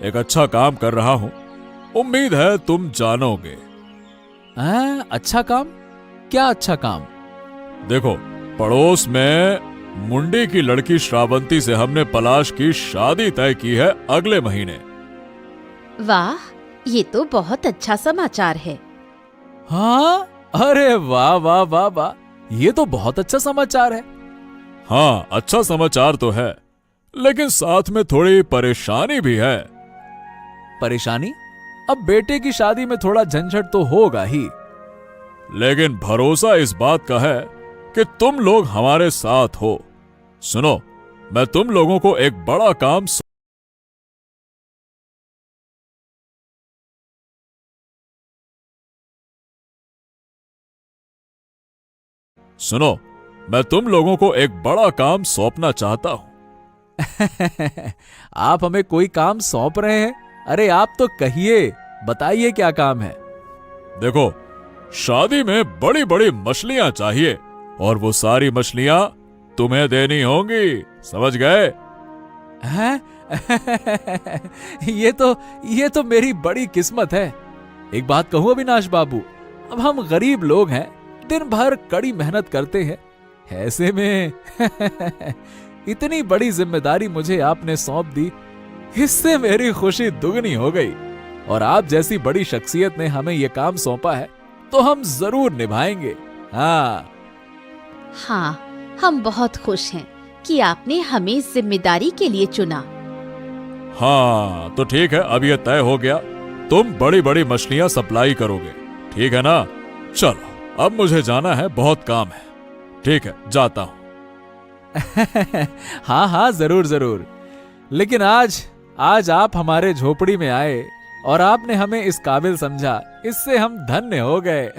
एक अच्छा काम कर रहा हूं, उम्मीद है तुम जानोगे। अच्छा काम? क्या अच्छा काम? देखो, पड़ोस में मुंडी की लड़की श्रावंती से हमने पलाश की शादी तय की है अगले महीने। वाह, ये तो बहुत अच्छा समाचार है। हाँ, अरे वाह वाह वाह वाह, ये तो बहुत अच्छा समाचार है। हाँ, अच्छा समाचार तो है, लेकिन साथ में थोड़ी परेशानी भी है। परेशानी? अब बेटे की शादी में थोड़ा झंझट तो होगा ही, लेकिन भरोसा इस बात का है कि तुम लोग हमारे साथ हो। सुनो, मैं तुम लोगों को एक बड़ा काम सौंपना चाहता हूं। आप हमें कोई काम सौंप रहे हैं? अरे आप तो कहिए, बताइए क्या काम है। देखो, शादी में बड़ी बड़ी मछलियां चाहिए और वो सारी मछलियां तुम्हें देनी होंगी, समझ गए? हैं? ये तो मेरी बड़ी किस्मत है। एक बात कहूं अविनाश बाबू, अब हम गरीब लोग हैं, दिन भर कड़ी मेहनत करते हैं, ऐसे में इतनी बड़ी जिम्मेदारी मुझे आपने सौंप दी, इससे मेरी खुशी दुगनी हो गई। और आप जैसी बड़ी शख्सियत ने हमें यह काम सौंपा है तो हम जरूर निभाएंगे। हाँ, हम बहुत खुश हैं कि आपने हमें इस जिम्मेदारी के लिए चुना। हाँ, तो ठीक है, अब यह तय हो गया, तुम बड़ी बड़ी मछलियां सप्लाई करोगे, ठीक है ना? चलो, अब मुझे जाना है, बहुत काम है। ठीक है, जाता हूं। हाँ, जरूर जरूर। लेकिन आज आप हमारे झोपड़ी में आए और आपने हमें इस काबिल समझा, इससे हम धन्य हो गए।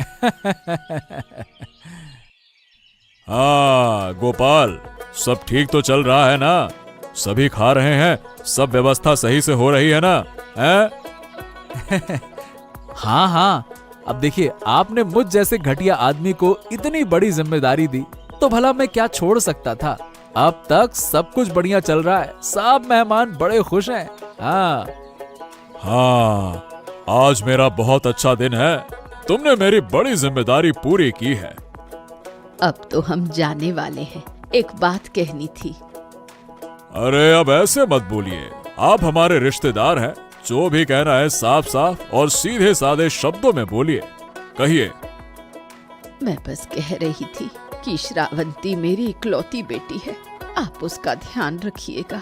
हाँ गोपाल, सब ठीक तो चल रहा है ना? सभी खा रहे हैं, सब व्यवस्था सही से हो रही है ना? हाँ, अब देखिए, आपने मुझ जैसे घटिया आदमी को इतनी बड़ी जिम्मेदारी दी, तो भला मैं क्या छोड़ सकता था? अब तक सब कुछ बढ़िया चल रहा है, सब मेहमान बड़े खुश हैं। हाँ, आज मेरा बहुत अच्छा दिन है, तुमने मेरी बड़ी जिम्मेदारी पूरी की है। अब तो हम जाने वाले हैं, एक बात कहनी थी। अरे अब ऐसे मत बोलिए, आप हमारे रिश्तेदार हैं, जो भी कहना है साफ साफ और सीधे साधे शब्दों में बोलिए, कहिए। मैं बस कह रही थी कि श्रावंती मेरी इकलौती बेटी है, आप उसका ध्यान रखिएगा।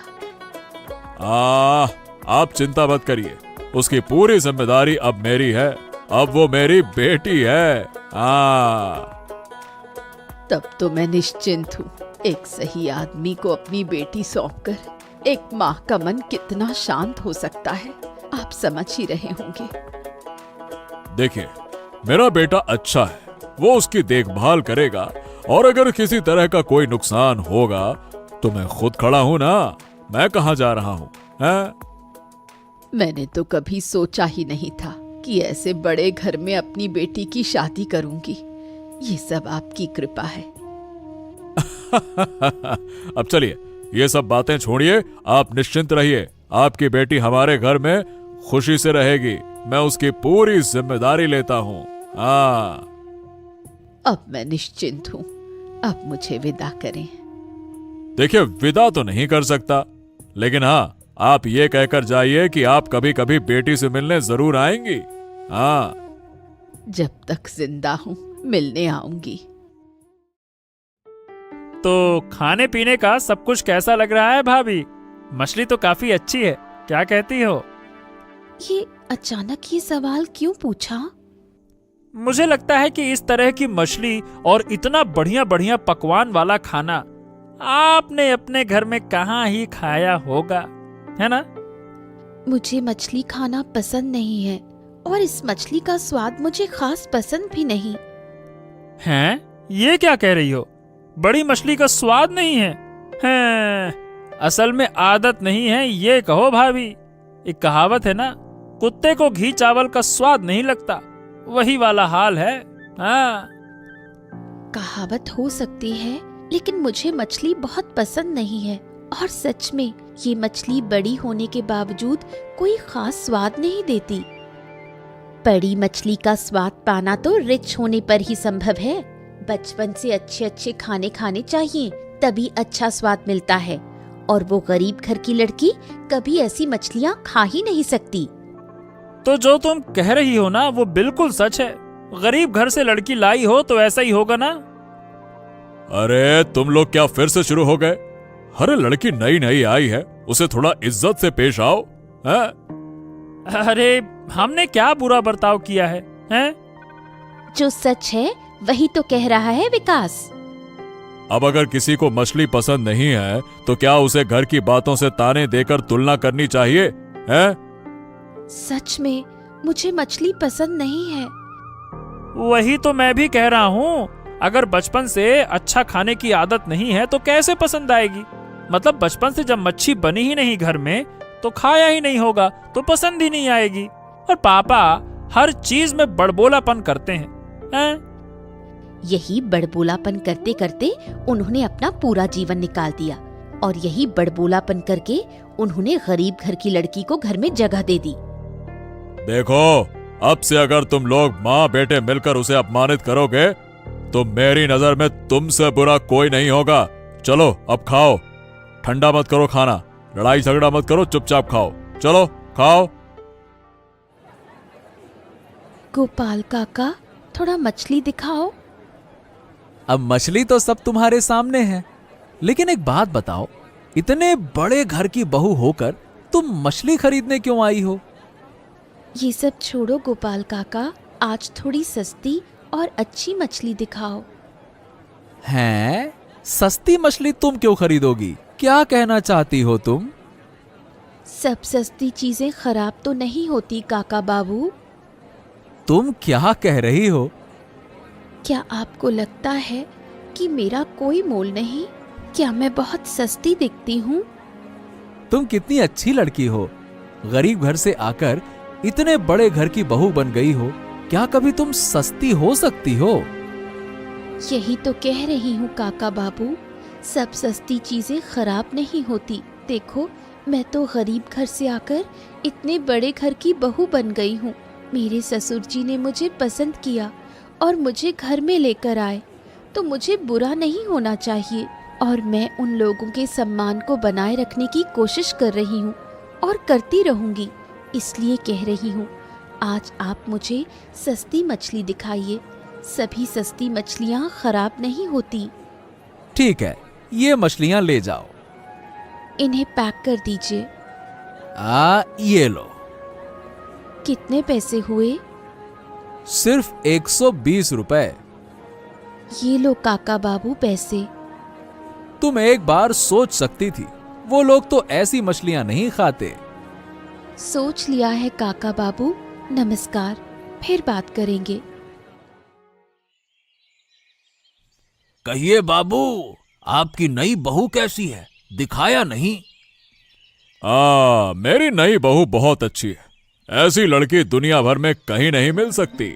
आप चिंता मत करिए, उसकी पूरी जिम्मेदारी अब मेरी है, अब वो मेरी बेटी है। तब तो मैं निश्चिंत हूँ। एक सही आदमी को अपनी बेटी सौंपकर एक माँ का मन कितना शांत हो सकता है, आप समझ ही रहे होंगे। देखिए, मेरा बेटा अच्छा है, वो उसकी देखभाल करेगा, और अगर किसी तरह का कोई नुकसान होगा तो मैं खुद खड़ा हूं ना, मैं कहां जा रहा हूं? मैंने तो कभी सोचा ही नहीं था कि ऐसे बड़े घर में अपनी बेटी की शादी करूंगी। ये सब आपकी कृपा है। अब चलिए, ये सब बातें छोड़िए, आप निश्चिंत रहिए, आपकी बेटी हमारे घर में खुशी से रहेगी, मैं उसकी पूरी जिम्मेदारी लेता हूँ। अब मैं निश्चिंत हूँ, अब मुझे विदा करें। देखिए, विदा तो नहीं कर सकता, लेकिन हाँ, आप ये कहकर जाइए कि आप कभी कभी बेटी से मिलने जरूर आएंगी। हाँ। जब तक जिंदा हूँ मिलने आऊंगी। तो खाने पीने का सब कुछ कैसा लग रहा है भाभी? मछली तो काफी अच्छी है, क्या कहती हो? ये अचानक ये सवाल क्यों पूछा? मुझे लगता है कि इस तरह की मछली और इतना बढ़िया बढ़िया पकवान वाला खाना आपने अपने घर में कहाँ ही खाया होगा, है ना? मुझे मछली खाना पसंद नहीं है और इस मछली का स्वाद मुझे खास पसंद भी नहीं। हैं? ये क्या कह रही हो? बड़ी मछली का स्वाद नहीं है? हैं? असल में आदत नहीं है, ये कहो भाभी। एक कहावत है ना, कुत्ते को घी चावल का स्वाद नहीं लगता, वही वाला हाल है। हाँ। कहावत हो सकती है, लेकिन मुझे मछली बहुत पसंद नहीं है और सच में ये मछली बड़ी होने के बावजूद कोई खास स्वाद नहीं देती। बड़ी मछली का स्वाद पाना तो रिच होने पर ही संभव है। बचपन से अच्छे अच्छे खाने खाने चाहिए, तभी अच्छा स्वाद मिलता है, और वो गरीब घर की लड़की कभी ऐसी मछलियाँ खा ही नहीं सकती। तो जो तुम कह रही हो ना, वो बिल्कुल सच है। गरीब घर से लड़की लाई हो तो ऐसा ही होगा ना। अरे तुम लोग क्या फिर से शुरू हो गए? अरे लड़की नई नई आई है, उसे थोड़ा इज्जत से पेश आओ। हैं? अरे हमने क्या बुरा बर्ताव किया है, हैं? जो सच है वही तो कह रहा है विकास। अब अगर किसी को मछली पसंद नहीं है तो क्या उसे घर की बातों से ताने देकर तुलना करनी चाहिए? हैं? सच में मुझे मछली पसंद नहीं है। वही तो मैं भी कह रहा हूँ। अगर बचपन से अच्छा खाने की आदत नहीं है तो कैसे पसंद आएगी? मतलब बचपन से जब मच्छी बनी ही नहीं घर में तो खाया ही नहीं होगा, तो पसंद ही नहीं आएगी। और पापा हर चीज में बड़बोलापन करते हैं। यही बड़बोलापन करते करते उन्होंने अपना पूरा जीवन निकाल दिया, और यही बड़बोलापन करके उन्होंने गरीब घर की लड़की को घर में जगह दे दी। देखो, अब से अगर तुम लोग माँ बेटे मिलकर उसे अपमानित करोगे तो मेरी नजर में तुमसे बुरा कोई नहीं होगा। चलो अब खाओ, ठंडा मत करो खाना, लड़ाई झगड़ा मत करो, चुपचाप खाओ। चलो खाओ। गोपाल काका, थोड़ा मछली दिखाओ। अब मछली तो सब तुम्हारे सामने है, लेकिन एक बात बताओ, इतने बड़े घर की बहू होकर तुम मछली खरीदने क्यों आई हो? ये सब छोड़ो गोपाल काका, आज थोड़ी सस्ती और अच्छी मछली दिखाओ। हैं? सस्ती मछली तुम क्यों खरीदोगी? क्या कहना चाहती हो तुम? सब सस्ती चीजें खराब तो नहीं होती काका बाबू। तुम क्या कह रही हो? क्या आपको लगता है कि मेरा कोई मोल नहीं? क्या मैं बहुत सस्ती दिखती हूँ? तुम कितनी अच्छी लड़की हो, गरीब घर से आकर इतने बड़े घर की बहू बन गई हो। क्या कभी तुम सस्ती हो सकती हो? यही तो कह रही हूँ काका बाबू, सब सस्ती चीजें खराब नहीं होती। देखो, मैं तो गरीब घर से आकर इतने बड़े घर की बहू बन गई हूँ। मेरे ससुर जी ने मुझे पसंद किया और मुझे घर में लेकर आए, तो मुझे बुरा नहीं होना चाहिए। और मैं उन लोगों के सम्मान को बनाए रखने की कोशिश कर रही हूँ और करती रहूँगी। इसलिए कह रही हूँ, आज आप मुझे सस्ती मछली दिखाइए। सभी सस्ती मछलियाँ खराब नहीं होती। ठीक है, ये मछलियां ले जाओ। इन्हें पैक कर दीजिए। ये लो। कितने पैसे हुए? सिर्फ 120 रुपए। ये लो काका बाबू पैसे। तुम एक बार सोच सकती थी, वो लोग तो ऐसी मछलियां नहीं खाते। सोच लिया है काका बाबू, नमस्कार, फिर बात करेंगे। कहिए बाबू, आपकी नई बहू कैसी है? दिखाया नहीं। मेरी नई बहू बहुत अच्छी है। ऐसी लड़की दुनिया भर में कहीं नहीं मिल सकती।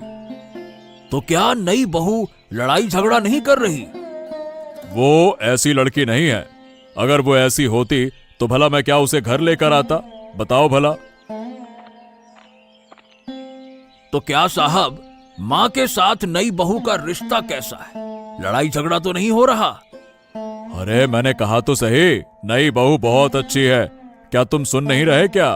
तो क्या नई बहू लड़ाई झगड़ा नहीं कर रही? वो ऐसी लड़की नहीं है। अगर वो ऐसी होती तो भला मैं क्या उसे घर लेकर आता? बताओ भला। तो क्या साहब, माँ के साथ नई बहू का रिश्ता कैसा है? लड़ाई झगड़ा तो नहीं हो रहा? अरे मैंने कहा तो सही, नई बहू बहुत अच्छी है। क्या तुम सुन नहीं रहे क्या?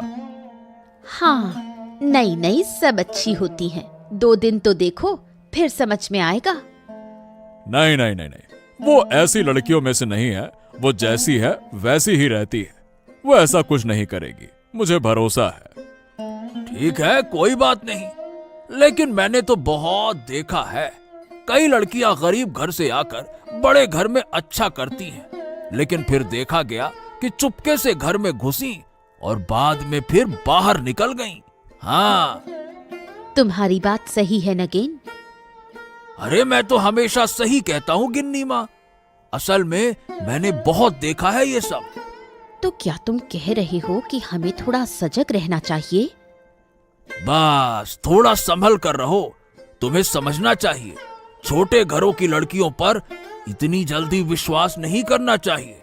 हाँ, नई नई सब अच्छी होती हैं। 2 दिन तो देखो, फिर समझ में आएगा। नहीं नहीं नहीं नहीं, वो ऐसी लड़कियों में से नहीं है। वो जैसी है वैसी ही रहती है। वो ऐसा कुछ नहीं करेगी, मुझे भरोसा है। ठीक है, कोई बात नहीं, लेकिन मैंने तो बहुत देखा है, कई लड़कियां गरीब घर से आकर बड़े घर में अच्छा करती हैं, लेकिन फिर देखा गया कि चुपके से घर में घुसी और बाद में फिर बाहर निकल गईं। हाँ। तुम्हारी बात सही है नगेन। अरे मैं तो हमेशा सही कहता हूँ गिन्नी माँ। असल में मैंने बहुत देखा है ये सब। तो क्या तुम कह रहे हो कि हमें थोड़ा सजग रहना चाहिए? बस थोड़ा संभल कर रहो। तुम्हें समझना चाहिए, छोटे घरों की लड़कियों पर इतनी जल्दी विश्वास नहीं करना चाहिए।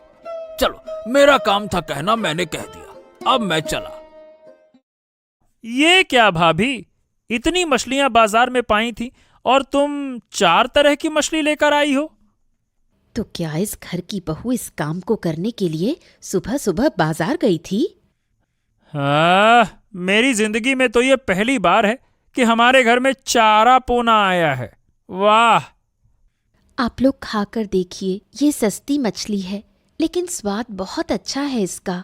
चलो, मेरा काम था कहना, मैंने कह दिया, अब मैं चला। ये क्या भाभी, इतनी मछलियां बाजार में पाई थी और तुम 4 तरह की मछली लेकर आई हो? तो क्या इस घर की बहू इस काम को करने के लिए सुबह सुबह बाजार गई थी? हाँ, मेरी जिंदगी में तो ये पहली बार है कि हमारे घर में चारा पोना आया है। वाह! आप लोग खाकर देखिए, ये सस्ती मछली है लेकिन स्वाद बहुत अच्छा है इसका।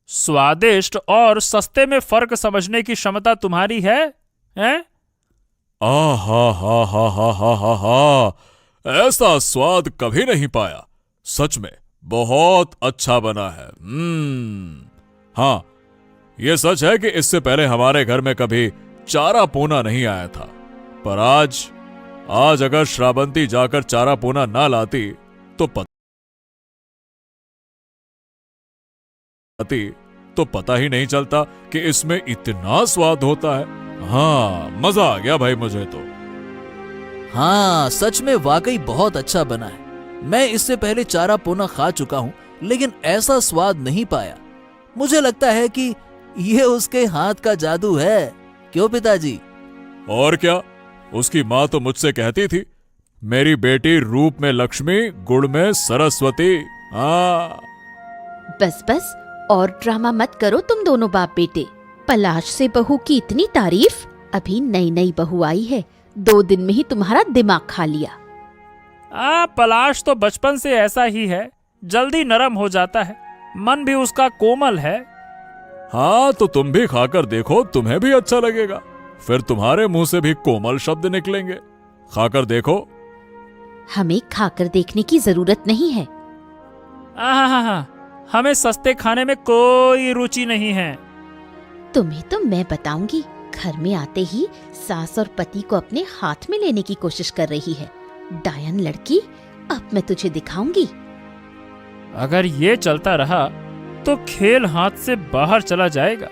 स्वादिष्ट और सस्ते में फर्क समझने की क्षमता तुम्हारी है, हैं? आ हा हा हा हा हा हा हा, ऐसा स्वाद कभी नहीं पाया। सच में बहुत अच्छा बना है। हाँ, ये सच है कि इससे पहले हमारे घर में कभी चारा पोना नहीं आया था, पर आज अगर श्रावंती जाकर चारा पोना ना लाती तो पता ही नहीं चलता कि इसमें इतना स्वाद होता है। हाँ, मजा आ गया भाई मुझे तो। हाँ, सच में वाकई बहुत अच्छा बना है। मैं इससे पहले चारा पोना खा चुका हूँ, लेकिन ऐसा स्वाद नहीं पाया। मुझे लगता है कि ये उसके हाथ का जादू है। क्यों पिताजी? और क्या, उसकी माँ तो मुझसे कहती थी, मेरी बेटी रूप में लक्ष्मी, गुण में सरस्वती। हाँ। बस बस, और ड्रामा मत करो तुम दोनों बाप बेटे। पलाश से बहू की इतनी तारीफ? अभी नई नई बहू आई है, 2 दिन में ही तुम्हारा दिमाग खा लिया। पलाश तो बचपन से ऐसा ही है, जल्दी नरम हो जाता है, मन भी उसका कोमल है। हाँ, तो तुम भी खाकर देखो, तुम्हें भी अच्छा लगेगा। फिर तुम्हारे मुंह से भी कोमल शब्द निकलेंगे। खाकर देखो। हमें खाकर देखने की जरूरत नहीं है। हाँ, हमें सस्ते खाने में कोई रुचि नहीं है। तुम्हें तो मैं बताऊंगी। घर में आते ही सास और पति को अपने हाथ में लेने की कोशिश कर रही है। डायन लड़की, अब मैं तुझे दिखाऊंगी। अगर ये चलता रहा तो खेल हाथ से बाहर चला जाएगा।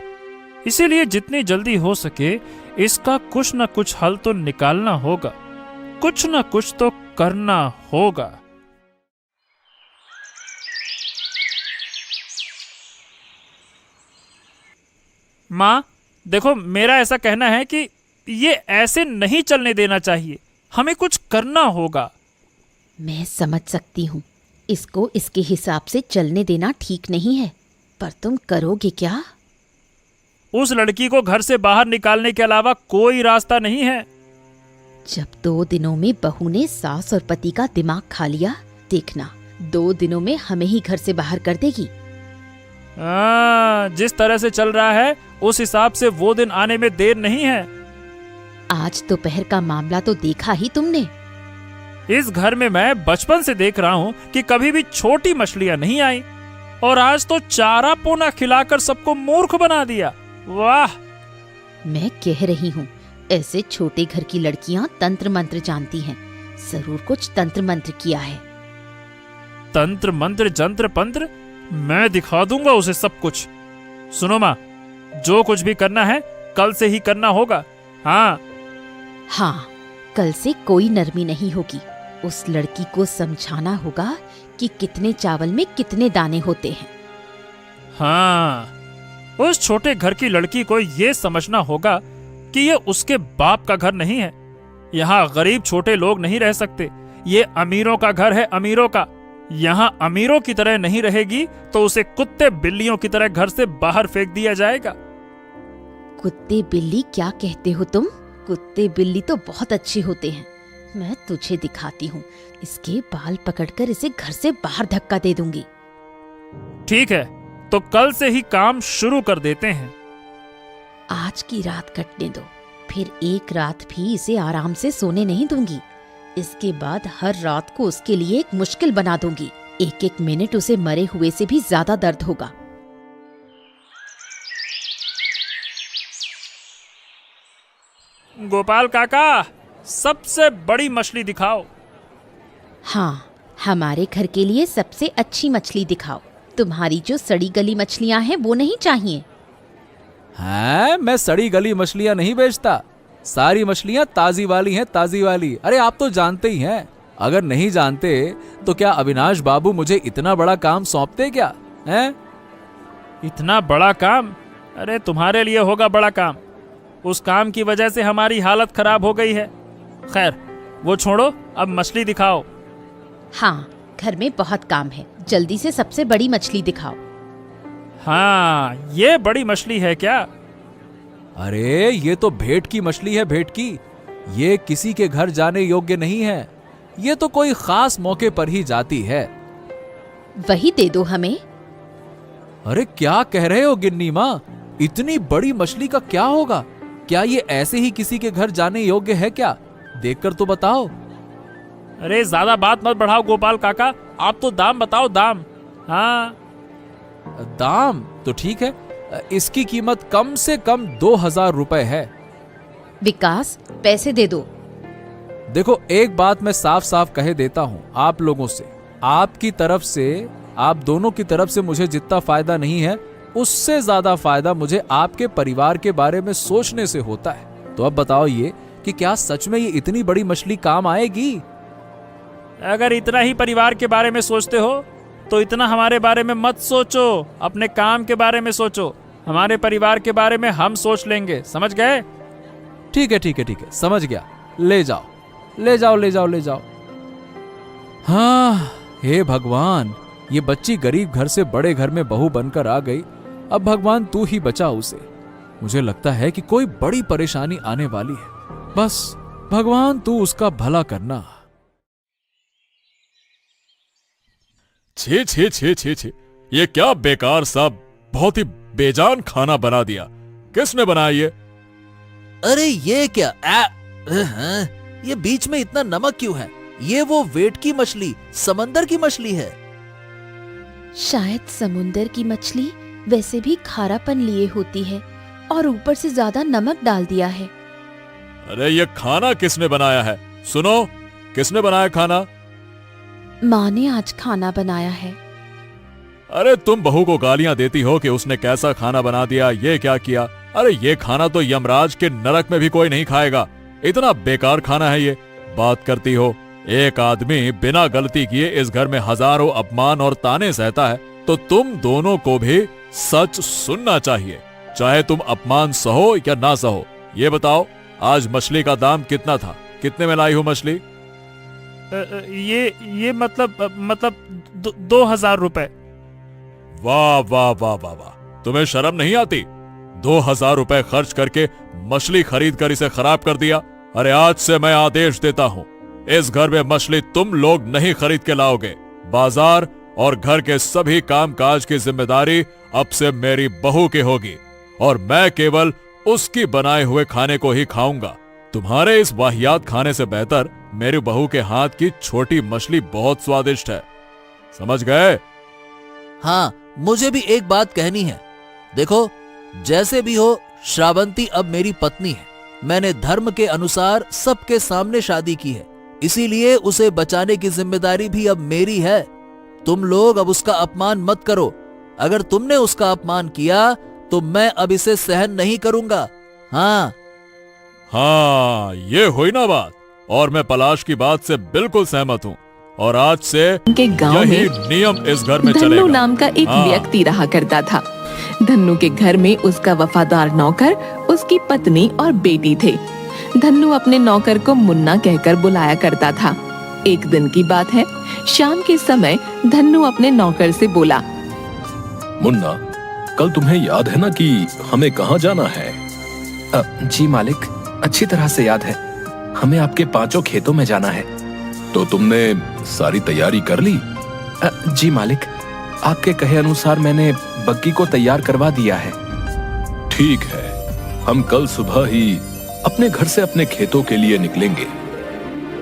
इसीलिए जितनी जल्दी हो सके इसका कुछ न कुछ हल तो निकालना होगा, कुछ न कुछ तो करना होगा। माँ, देखो, मेरा ऐसा कहना है कि ये ऐसे नहीं चलने देना चाहिए, हमें कुछ करना होगा। मैं समझ सकती हूँ, इसको इसके हिसाब से चलने देना ठीक नहीं है, पर तुम करोगे क्या? उस लड़की को घर से बाहर निकालने के अलावा कोई रास्ता नहीं है। जब 2 दिनों में बहू ने सास और पति का दिमाग खा लिया, देखना 2 दिनों में हमें ही घर से बाहर कर देगी। जिस तरह से चल रहा है उस हिसाब से वो दिन आने में देर नहीं है। आज दोपहर का मामला तो देखा ही तुमने। इस घर में मैं बचपन से देख रहा हूँ कि कभी भी छोटी मछलियाँ नहीं आई, और आज तो चारा पोना खिलाकर सबको मूर्ख बना दिया। वाह! मैं कह रही हूँ, ऐसे छोटे घर की लड़कियाँ तंत्र मंत्र जानती हैं, जरूर कुछ तंत्र मंत्र किया है। तंत्र मंत्र जंत्र पंत्र, मैं दिखा दूंगा उसे सब कुछ। सुनो माँ, जो कुछ भी करना है कल से ही करना होगा। हाँ, कल से कोई नरमी नहीं होगी। उस लड़की को समझाना होगा कि कितने चावल में कितने दाने होते हैं। हाँ, उस छोटे घर की लड़की को ये समझना होगा कि ये उसके बाप का घर नहीं है। यहाँ गरीब छोटे लोग नहीं रह सकते। ये अमीरों का घर है, अमीरों का। यहाँ अमीरों की तरह नहीं रहेगी तो उसे कुत्ते बिल्लियों की तरह घर से बाहर फेंक दिया जाएगा। कुत्ते बिल्ली क्या कहते हो तुम? कुत्ते बिल्ली तो बहुत अच्छे होते हैं। मैं तुझे दिखाती हूँ, इसके बाल पकड़कर इसे घर से बाहर धक्का दे दूंगी। ठीक है, तो कल से ही काम शुरू कर देते हैं। आज की रात कटने दो, फिर एक रात भी इसे आराम से सोने नहीं दूंगी। इसके बाद हर रात को उसके लिए एक मुश्किल बना दूंगी। एक एक मिनट उसे मरे हुए से भी ज्यादा दर्द होगा। गोपाल काका, सबसे बड़ी मछली दिखाओ। हाँ, हमारे घर के लिए सबसे अच्छी मछली दिखाओ। तुम्हारी जो सड़ी गली मछलियाँ हैं वो नहीं चाहिए। हैं? मैं सड़ी गली मछलियाँ नहीं बेचता। सारी मछलियाँ ताजी वाली हैं, ताजी वाली। अरे आप तो जानते ही हैं। अगर नहीं जानते तो क्या अविनाश बाबू मुझे इतना बड़ा काम सौंपते क्या? हैं? इतना बड़ा काम? अरे तुम्हारे लिए होगा बड़ा काम। उस काम की वजह से हमारी हालत खराब हो गई है। खैर, वो छोड़ो, अब मछली दिखाओ। हाँ, घर में बहुत काम है। जल्दी से सबसे बड़ी मछली दिखाओ। हाँ, ये बड़ी मछली है क्या? अरे ये तो भेंट की मछली है, भेंट की। ये किसी के घर जाने योग्य नहीं है। ये तो कोई खास मौके पर ही जाती है। वही दे दो हमें। अरे क्या कह रहे हो गिन्नी माँ? इतनी बड़ी मछली का क्या होगा? क्या ये ऐसे ही किसी के घर जाने योग्य है क्या? देखकर तो बताओ। अरे ज्यादा बात मत बढ़ाओ गोपाल काका, आप तो दाम बताओ, दाम। हाँ, दाम तो ठीक है। इसकी कीमत कम से कम 2000 रुपए है। विकास, पैसे दे दो। देखो, एक बात मैं साफ साफ कह देता हूँ आप लोगों से। आपकी तरफ से, आप दोनों की तरफ से मुझे जितना फायदा नहीं है, उससे ज्यादा फायदा मुझे आपके परिवार के बारे में सोचने से होता है। तो अब बताओ ये कि क्या सच में ये इतनी बड़ी मछली काम आएगी? अगर इतना ही परिवार के बारे में सोचते हो तो इतना हमारे बारे में मत सोचो। अपने काम के बारे में सोचो। हमारे परिवार के बारे में हम सोच लेंगे, समझ गए? ठीक है, ठीक है, ठीक है, समझ गया। ले जाओ, ले जाओ, ले जाओ, ले जाओ। हाँ, हे भगवान, ये बच्ची गरीब घर से बड़े घर में बहू बनकर आ गई। अब भगवान तू ही बचा उसे। मुझे लगता है कि कोई बड़ी परेशानी आने वाली है। बस भगवान तू उसका भला करना। छी छी छी छी छी, ये क्या बेकार सा, बहुत ही बेजान खाना बना दिया। किसने बनाया ये? अरे ये क्या? ये बीच में इतना नमक क्यों है? ये वो वेटकी मछली, समंदर की मछली है। शायद समुंदर की मछली वैसे भी खारापन लिए होती है और ऊपर से ज्यादा नमक डाल दिया है। अरे ये खाना किसने बनाया है? सुनो, किसने बनाया खाना? माँ ने आज खाना बनाया है। अरे तुम बहू को गालियां देती हो कि उसने कैसा खाना बना दिया, ये क्या किया। अरे ये खाना तो यमराज के नरक में भी कोई नहीं खाएगा। इतना बेकार खाना है ये। बात करती हो, एक आदमी बिना गलती किए इस घर में हजारों अपमान और ताने सहता है, तो तुम दोनों को भी सच सुनना चाहिए, चाहे तुम अपमान सहो या ना सहो। ये बताओ, आज मछली का दाम कितना था? कितने में लाई हो मछली? ये मतलब 2000 रुपए। वाह वाह वाह वाह वाह, तुम्हें शर्म नहीं आती? 2000 रुपए खर्च करके मछली खरीद कर इसे खराब कर दिया। अरे आज से मैं आदेश देता हूँ, इस घर में मछली तुम लोग नहीं खरीद के लाओगे। बाजार और घर के सभी कामकाज की जिम्मेदारी अब से मेरी बहू की होगी और मैं केवल उसकी बनाए हुए खाने को ही खाऊंगा। तुम्हारे इस वाहियात खाने से बेहतर मेरी बहू के हाथ की छोटी मछली बहुत स्वादिष्ट है। समझ गए? हाँ, मुझे भी एक बात कहनी है। देखो, जैसे भी हो, श्रावंती अब मेरी पत्नी है। मैंने धर्म के अनुसार सबके सामने शादी की है, इसीलिए उसे बचाने की जिम्मेदारी भी अब मेरी है। तुम लोग अब उसका अपमान मत करो। अगर तुमने उसका अपमान किया तो मैं अब इसे सहन नहीं करूंगा। हाँ हाँ, ये हुई ना बात। और मैं पलाश की बात से बिल्कुल सहमत हूँ और आज से के गांव यही में नियम इस घर में धन्नू चलेगा। नाम का एक हाँ। व्यक्ति रहा करता था। धन्नू के घर में उसका वफादार नौकर, उसकी पत्नी और बेटी थे। धन्नू अपने नौकर को मुन्ना कहकर बुलाया करता था। एक दिन की बात है, शाम के समय धन्नू अपने नौकर से बोला, मुन्ना, कल तुम्हें याद है ना कि हमें कहाँ जाना है? जी मालिक, अच्छी तरह से याद है। हमें आपके 5 खेतों में जाना है। तो तुमने सारी तैयारी कर ली? जी मालिक, आपके कहे अनुसार मैंने बग्गी को तैयार करवा दिया है। ठीक है, हम कल सुबह ही अपने घर से अपने खेतों के लिए निकलेंगे।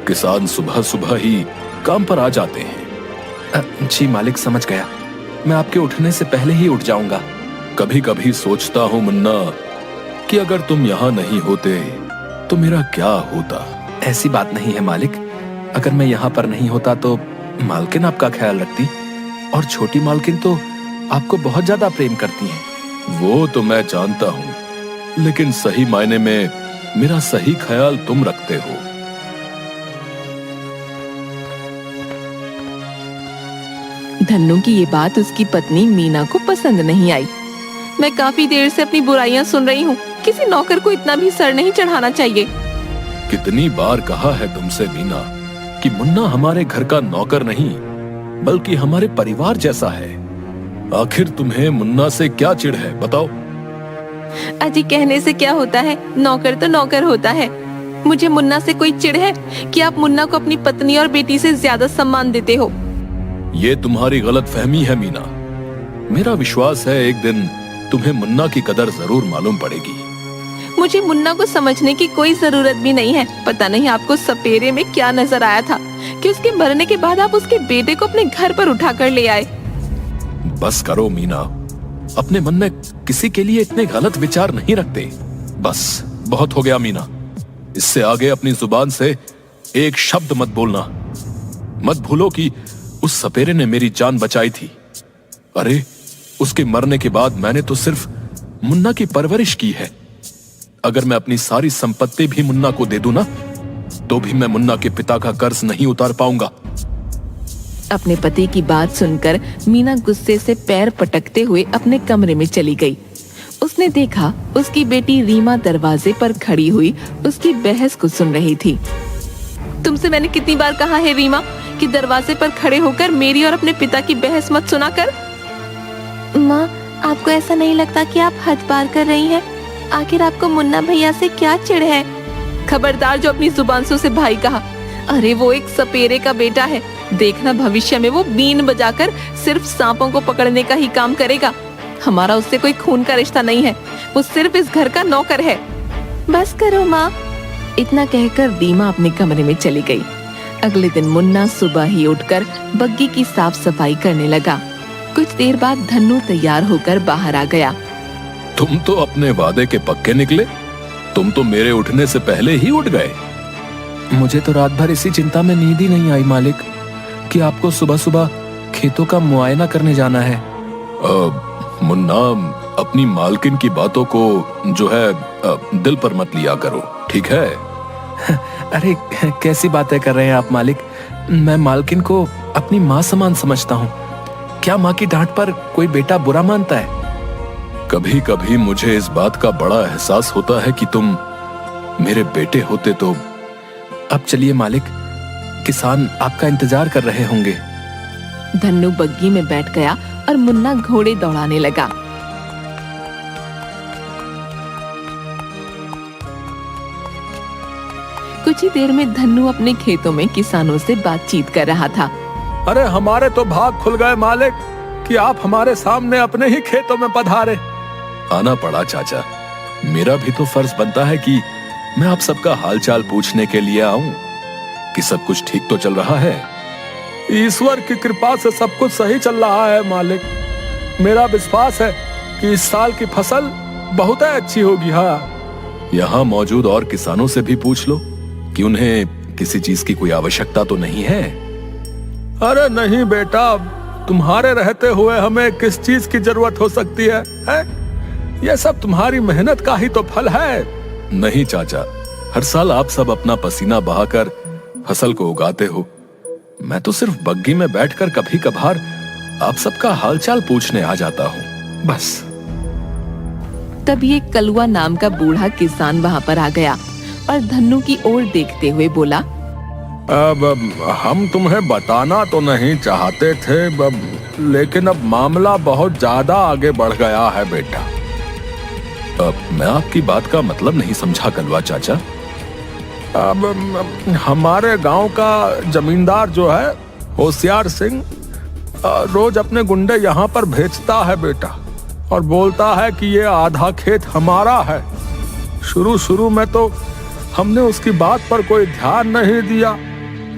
किसान सुबह सुबह ही काम पर आ जाते हैं। जी मालिक, समझ गया। मैं आपके उठने से पहले ही उठ जाऊंगा। कभी कभी सोचता हूँ मुन्ना कि अगर तुम यहाँ नहीं होते तो मेरा क्या होता। ऐसी बात नहीं है मालिक, अगर मैं यहाँ पर नहीं होता तो मालकिन आपका ख्याल रखती, और छोटी मालकिन तो आपको बहुत ज्यादा प्रेम करती हैं। वो तो मैं जानता हूँ, लेकिन सही मायने में मेरा सही ख्याल तुम रखते हो। धन्नू की ये बात उसकी पत्नी मीना को पसंद नहीं आई। मैं काफी देर से अपनी बुराइयां सुन रही हूँ, किसी नौकर को इतना भी सर नहीं चढ़ाना चाहिए। कितनी बार कहा है तुमसे मीना कि मुन्ना हमारे घर का नौकर नहीं बल्कि हमारे परिवार जैसा है। आखिर तुम्हें मुन्ना से क्या चिढ़ है, बताओ? अजी, कहने से क्या होता है, नौकर तो नौकर होता है। मुझे मुन्ना से कोई चिढ़ है कि आप मुन्ना को अपनी पत्नी और बेटी से ज्यादा सम्मान देते हो? ये तुम्हारी गलतफहमी है मीना। मेरा विश्वास है एक दिन तुम्हें मुन्ना की कदर जरूर मालूम पड़ेगी। मुझे मुन्ना को समझने की कोई जरूरत भी नहीं है। पता नहीं आपको सपेरे में क्या नजर आया था कि उसके मरने के बाद आप उसके बेटे को अपने घर पर उठा कर ले आए। बस करो मीना, अपने मन में किसी के लिए इतने गलत विचार नहीं रखते। बस बहुत हो गया मीना, इससे आगे अपनी जुबान से एक शब्द मत बोलना। मत भूलो कि उस सपेरे ने मेरी जान बचाई थी। अरे, उसके मरने के बाद मैंने तो सिर्फ मुन्ना की परवरिश की है। अगर मैं अपनी सारी संपत्ति भी मुन्ना को दे दूं ना, तो भी मैं मुन्ना के पिता का कर्ज नहीं उतार पाऊंगा। अपने पति की बात सुनकर मीना गुस्से से पैर पटकते हुए अपने कमरे में चली गई। उसने देखा उसकी बेटी रीमा दरवाजे पर खड़ी हुई उसकी बहस को सुन रही थी। तुमसे मैंने कितनी बार कहा है रीमा कि दरवाजे पर खड़े होकर मेरी और अपने पिता की बहस मत सुना कर। माँ, आपको ऐसा नहीं लगता कि आप हद पार कर रही हैं? आखिर आपको मुन्ना भैया से क्या चिढ़ है? खबरदार जो अपनी जुबान से उसे भाई कहा। अरे, वो एक सपेरे का बेटा है। देखना भविष्य में वो बीन बजाकर सिर्फ सांपों को पकड़ने का ही काम करेगा। हमारा उससे कोई खून का रिश्ता नहीं है, वो सिर्फ इस घर का नौकर है। बस करो माँ। इतना कहकर रीमा अपने कमरे में चली गई। अगले दिन मुन्ना सुबह ही उठकर बग्गी की साफ सफाई करने लगा। कुछ देर बाद धन्नू तैयार होकर बाहर आ गया। तुम तो अपने वादे के पक्के निकले। तुम तो मेरे उठने से पहले ही उठ गए। मुझे तो रात भर इसी चिंता में नींद ही नहीं आई मालिक कि आपको सुबह सुबह खेतों का मुआयना करने जाना है। मुन्ना, अपनी मालकिन की बातों को जो है दिल पर मत लिया करो, ठीक है? अरे, कैसी बातें कर रहे हैं आप मालिक? मैं मालकिन को अपनी माँ समान समझता हूँ। क्या माँ की डांट पर कोई बेटा बुरा मानता है? कभी कभी मुझे इस बात का बड़ा एहसास होता है कि तुम मेरे बेटे होते तो। अब चलिए मालिक, किसान आपका इंतजार कर रहे होंगे। धन्नू बग्गी में बैठ गया और मुन्ना घोड़े दौड़ाने लगा। कुछ ही देर में धन्नू अपने खेतों में किसानों से बातचीत कर रहा था। अरे, हमारे तो भाग खुल गए मालिक कि आप हमारे सामने अपने ही खेतों में पधारे। आना पड़ा चाचा। मेरा भी तो फर्ज बनता है कि मैं आप सबका हालचाल पूछने के लिए आऊं कि सब कुछ ठीक तो चल रहा है। ईश्वर की कृपा से सब कुछ सही चल रहा है मालिक। मेरा विश्वास है कि इस साल की फसल बहुत अच्छी होगी। हाँ, यहाँ मौजूद और किसानों से भी पूछ लो कि उन्हें किसी चीज की कोई आवश्यकता तो नहीं है। अरे नहीं बेटा, तुम्हारे रहते हुए हमें किस चीज की जरूरत हो सकती है? यह सब तुम्हारी मेहनत का ही तो फल है। नहीं चाचा, हर साल आप सब अपना पसीना बहाकर फसल को उगाते हो। मैं तो सिर्फ बग्गी में बैठकर कभी कभार आप सबका हालचाल पूछने आ जाता हूँ, बस। तभी एक कलुआ नाम का बूढ़ा किसान वहाँ पर आ गया और धन्नू की ओर देखते हुए बोला, हम तुम्हें बताना तो नहीं चाहते थे, लेकिन अब मामला बहुत ज्यादा आगे बढ़ गया है बेटा। मैं आपकी बात का मतलब नहीं समझा कलवा चाचा। अब हमारे गांव का जमींदार जो है होशियार सिंह रोज अपने गुंडे यहाँ पर भेजता है बेटा, और बोलता है कि ये आधा खेत हमारा है। शुरू में तो हमने उसकी बात पर कोई ध्यान नहीं दिया,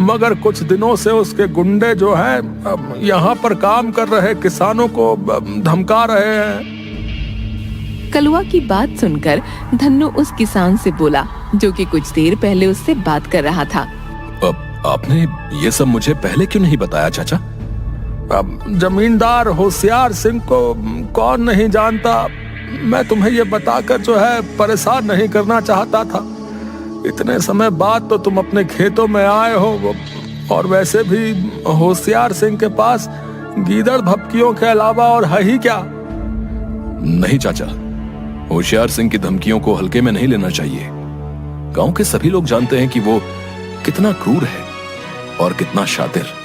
मगर कुछ दिनों से उसके गुंडे जो हैं यहाँ पर काम कर रहे किसानों को धमका रहे हैं। कलुआ की बात सुनकर धन्नू उस किसान से बोला, जो कि कुछ देर पहले उससे बात कर रहा था। अब आपने ये सब मुझे पहले क्यों नहीं बताया चाचा? अब जमींदार होशियार सिंह को कौन नहीं जानता। मैं तुम्हें ये बताकर जो है परेशान नहीं करना चाहता था। इतने समय बाद तो तुम अपने खेतों में आए हो, और वैसे भी होशियार सिंह के पास गीदड़ भपकियों के अलावा और है ही क्या। नहीं चाचा, होशियार सिंह की धमकियों को हल्के में नहीं लेना चाहिए। गांव के सभी लोग जानते हैं कि वो कितना क्रूर है और कितना शातिर।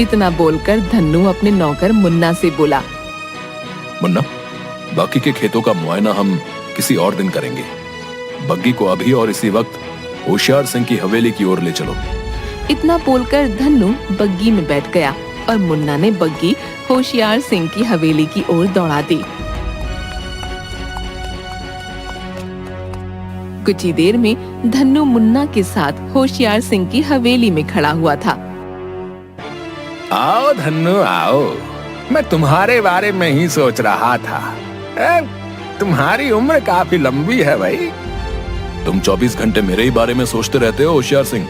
इतना बोलकर धन्नू अपने नौकर मुन्ना से बोला, मुन्ना, बाकी के खेतों का मुआयना हम किसी और दिन करेंगे। बग्गी को अभी और इसी वक्त होशियार सिंह की हवेली की ओर ले चलो। इतना बोलकर धन्नू बग्गी में बैठ गया और मुन्ना ने बग्गी होशियार सिंह की हवेली की ओर दौड़ा दी। कुछ ही देर में धन्नू मुन्ना के साथ होशियार सिंह की हवेली में खड़ा हुआ था। आओ धन्नू आओ, मैं तुम्हारे बारे में ही सोच रहा था। तुम्हारी उम्र काफी लंबी है भाई। तुम 24 घंटे मेरे ही बारे में सोचते रहते हो होशियार सिंह।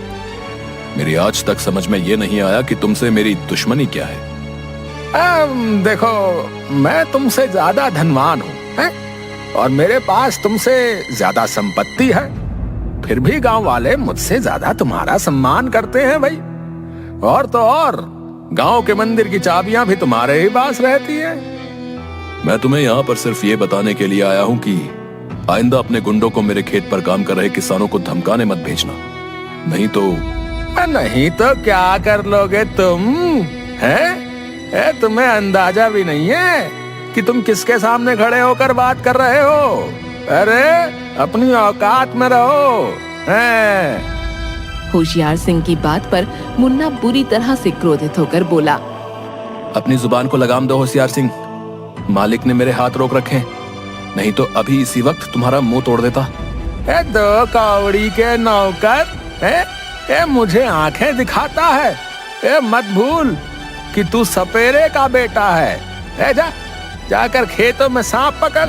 मेरी आज तक समझ में ये नहीं आया कि तुमसे मेरी दुश्मनी क्या है। देखो, मैं तुमसे ज्यादा धनवान हूँ, और मेरे पास तुमसे ज्यादा संपत्ति है। फिर भी गांव वाले मुझसे ज्यादा तुम्हारा सम्मान करते हैं भाई। और तो और गांव के मंदिर की चाबियां भी तुम्हारे ही पास रहती है। मैं तुम्हें यहाँ पर सिर्फ ये बताने के लिए आया हूँ कि आइंदा अपने गुंडों को मेरे खेत पर काम कर रहे किसानों को धमकाने मत भेजना, नहीं तो क्या कर लोगे तुम? हैं? तुम्हें अंदाजा भी नहीं है कि तुम किसके सामने खड़े होकर बात कर रहे हो। अरे अपनी औकात में रहो। होशियार सिंह की बात पर मुन्ना बुरी तरह से क्रोधित होकर बोला, अपनी जुबान को लगाम दो होशियार सिंह। मालिक ने मेरे हाथ रोक रखे, नहीं तो अभी इसी वक्त तुम्हारा मुंह तोड़ देता। दो कौड़ी के नौकर, मुझे आंखें दिखाता है। मत भूल कि तू सपेरे का बेटा है। जाकर खेतों में सांप पकड़।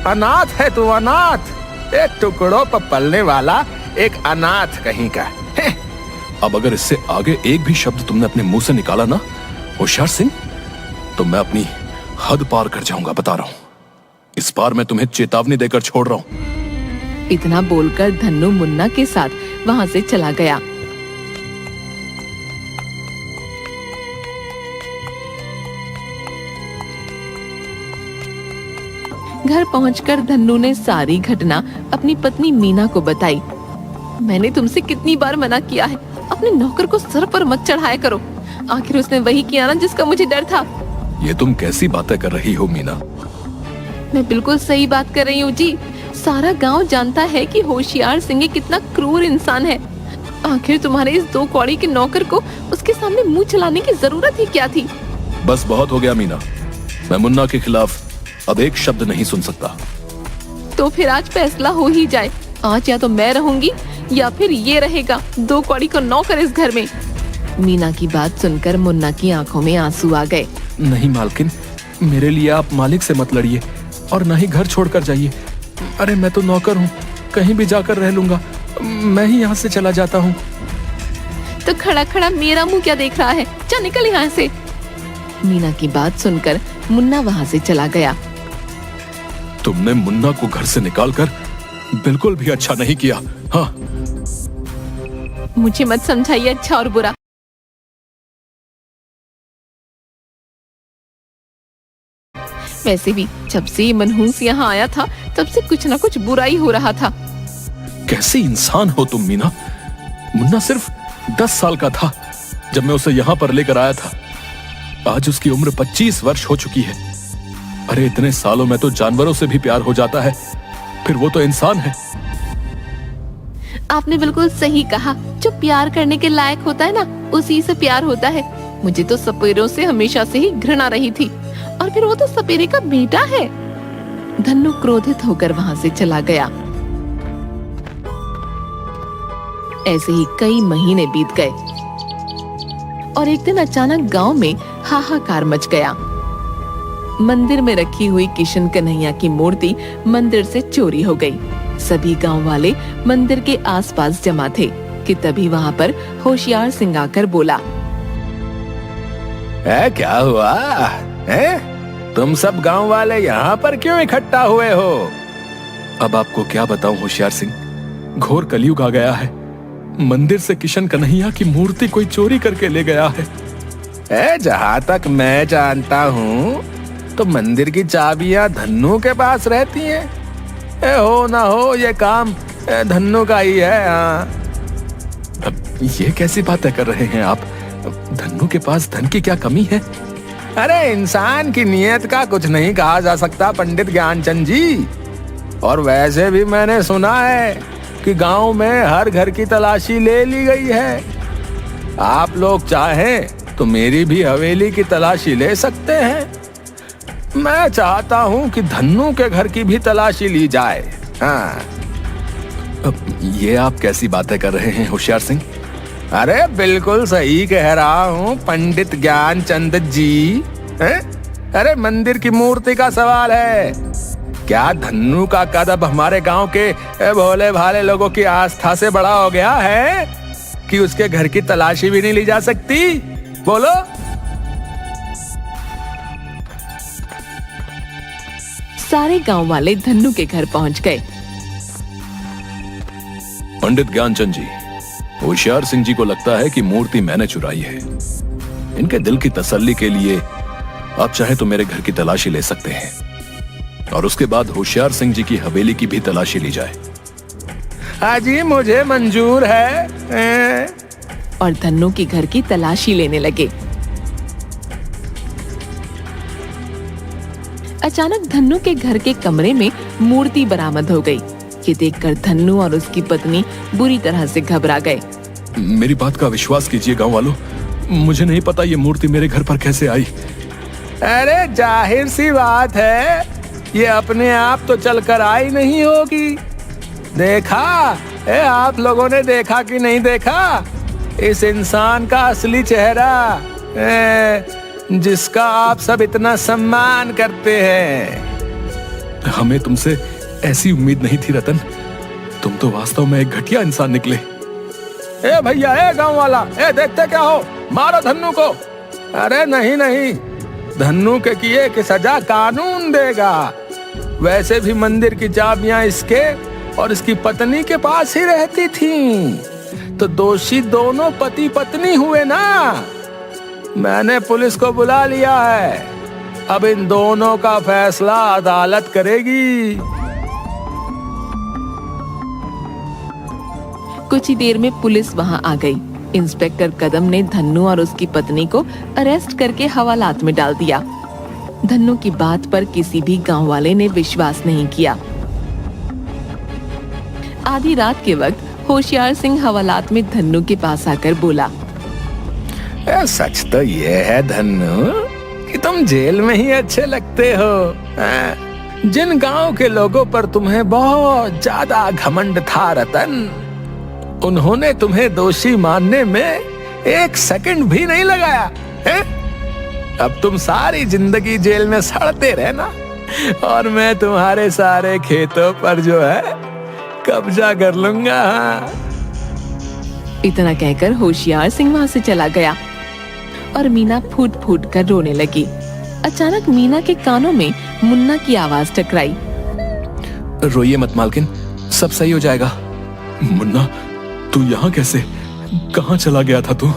अनाथ है तू, अनाथ। एक टुकड़ों पर पलने वाला एक अनाथ कहीं का। अब अगर इससे आगे एक भी शब्द तुमने अपने मुंह से निकाला ना होशियार सिंह, तो मैं अपनी हद पार कर जाऊंगा, बता रहा हूं। इस बार मैं तुम्हें चेतावनी देकर छोड़ रहा हूं। इतना बोलकर धन्नू मुन्ना के साथ वहां से चला गया। घर पहुंचकर धन्नू ने सारी घटना अपनी पत्नी मीना को बताई। मैंने तुमसे कितनी बार मना किया है, अपने नौकर को सर पर मत चढ़ाया करो। आखिर उसने वही किया ना जिसका मुझे डर था। ये तुम कैसी बातें कर रही हो मीना? मैं बिल्कुल सही बात कर रही हूँ जी। सारा गांव जानता है कि होशियार सिंह कितना क्रूर इंसान है। आखिर तुम्हारे इस दो कौड़ी के नौकर को उसके सामने मुंह चलाने की जरूरत ही क्या थी? बस बहुत हो गया मीना। मैं मुन्ना के खिलाफ अब एक शब्द नहीं सुन सकता। तो फिर आज फैसला हो ही जाए। आज या तो मैं रहूंगी या फिर ये रहेगा, दो कौड़ी को नौकर इस घर में। मीना की बात सुनकर मुन्ना की आंखों में आंसू आ गए। नहीं मालकिन, मेरे लिए आप मालिक से मत लड़िए और न ही घर छोड़कर जाइए। अरे मैं तो नौकर हूँ, कहीं भी जाकर रह लूंगा। मैं ही यहाँ से चला जाता हूँ। तो खड़ा खड़ा मेरा मुंह क्या देख रहा है? जा निकल यहाँ से। मीना की बात सुनकर मुन्ना वहाँ से चला गया। तुमने मुन्ना को घर से निकालकर बिल्कुल भी अच्छा नहीं किया। हाँ, मुझे मत समझाइए अच्छा और बुरा। वैसे भी जब से मनहूस यहाँ आया था तब से कुछ न कुछ बुराई हो रहा था। कैसे इंसान हो तुम मीना? मुन्ना सिर्फ 10 साल का था जब मैं उसे यहां पर लेकर आया था। आज उसकी उम्र 25 वर्ष हो चुकी है। अरे इतने सालों में तो जानवरों से भी प्यार हो जाता है, फिर वो तो इंसान है। आपने बिल्कुल सही कहा, जो प्यार करने के लायक होता है ना, उसी से प्यार होता है। मुझे तो सपेरों से हमेशा से ही घृणा रही थी, और फिर वो तो सपेरे का बेटा है। धन्नु क्रोधित होकर वहां से चला गया। ऐसे ही कई महीने बीत गए और एक दिन अचानक गांव में हाहाकार मच गया। मंदिर में रखी हुई किशन कन्हैया की मूर्ति मंदिर से चोरी हो गई। सभी गांव वाले मंदिर के आसपास जमा थे कि तभी वहां पर होशियार सिंह आकर बोला, क्या हुआ है? तुम सब गांव वाले यहाँ पर क्यों इकट्ठा हुए हो? अब आपको क्या बताऊं होशियार सिंह, घोर कलयुग आ गया है। मंदिर से किशन कन्हैया की मूर्ति कोई चोरी करके ले गया है। जहाँ तक मैं जानता हूँ तो मंदिर की चाबियां धन्नु के पास रहती हैं। हो ना हो ये काम धन्नु का ही है। हाँ। अब ये कैसी बातें कर रहे हैं आप? धन्नु के पास धन की क्या कमी है? अरे इंसान की नीयत का कुछ नहीं कहा जा सकता पंडित ज्ञानचंद जी। और वैसे भी मैंने सुना है कि गांव में हर घर की तलाशी ले ली गई है। आप लोग चाहें तो मेरी भी हवेली की तलाशी ले सकते हैं। मैं चाहता हूं कि धन्नु के घर की भी तलाशी ली जाए। हाँ। अब ये आप कैसी बातें कर रहे हैं होशियार सिंह? अरे बिल्कुल सही कह रहा हूँ पंडित ज्ञानचंद जी। अरे मंदिर की मूर्ति का सवाल है। क्या धन्नु का कद अब हमारे गांव के भोले भाले लोगों की आस्था से बड़ा हो गया है कि उसके घर की तलाशी भी नहीं ली जा सकती? बोलो। सारे गांव वाले धन्नु के घर पहुंच गए। पंडित ज्ञानचंद जी, होशियार सिंह जी को लगता है कि मूर्ति मैंने चुराई है। इनके दिल की तसल्ली के लिए आप चाहे तो मेरे घर की तलाशी ले सकते हैं, और उसके बाद होशियार सिंह जी की हवेली की भी तलाशी ली जाए। हाँ जी, मुझे मंजूर है। और धन्नु की घर की तलाशी लेने लगे। अचानक धन्नु के घर के कमरे में मूर्ति बरामद हो गई। ये देखकर धन्नु और उसकी पत्नी बुरी तरह से घबरा गए। मेरी बात का विश्वास कीजिए गांव वालों, मुझे नहीं पता ये मूर्ति मेरे घर पर कैसे आई। अरे जाहिर सी बात है, ये अपने आप तो चलकर आई नहीं होगी। देखा आप लोगों ने देखा कि नहीं देखा इस इंसान का असली चेहरा, जिसका आप सब इतना सम्मान करते हैं। हमें तुमसे ऐसी उम्मीद नहीं थी रतन, तुम तो वास्तव में एक घटिया इंसान निकले। ए भैया, गांव वाला, देखते क्या हो, मारो धन्नु को। अरे नहीं नहीं, धन्नु के किए की सजा कानून देगा। वैसे भी मंदिर की चाबियां इसके और इसकी पत्नी के पास ही रहती थीं, तो दोषी दोनों पति पत्नी हुए ना। मैंने पुलिस को बुला लिया है, अब इन दोनों का फैसला अदालत करेगी। कुछ ही देर में पुलिस वहां आ गई। इंस्पेक्टर कदम ने धन्नु और उसकी पत्नी को अरेस्ट करके हवालात में डाल दिया। धन्नु की बात पर किसी भी गांव वाले ने विश्वास नहीं किया। आधी रात के वक्त होशियार सिंह हवालात में धन्नु के पास आकर बोला, सच तो ये है धन्नु कि तुम जेल में ही अच्छे लगते हो। जिन गांव के लोगों पर तुम्हें बहुत ज्यादा घमंड था रतन, उन्होंने तुम्हें दोषी मानने में एक सेकंड भी नहीं लगाया है? अब तुम सारी जिंदगी जेल में सड़ते रहना, और मैं तुम्हारे सारे खेतों पर जो है कब्जा कर लूंगा। इतना कहकर होशियार सिंह वहां से चला गया और मीना फूट फूट कर रोने लगी। अचानक मीना के कानों में मुन्ना की आवाज टकराई। रोइए मत मालकिन, सब सही हो जाएगा। मुन्ना, तू यहाँ कैसे? कहाँ चला गया था तू?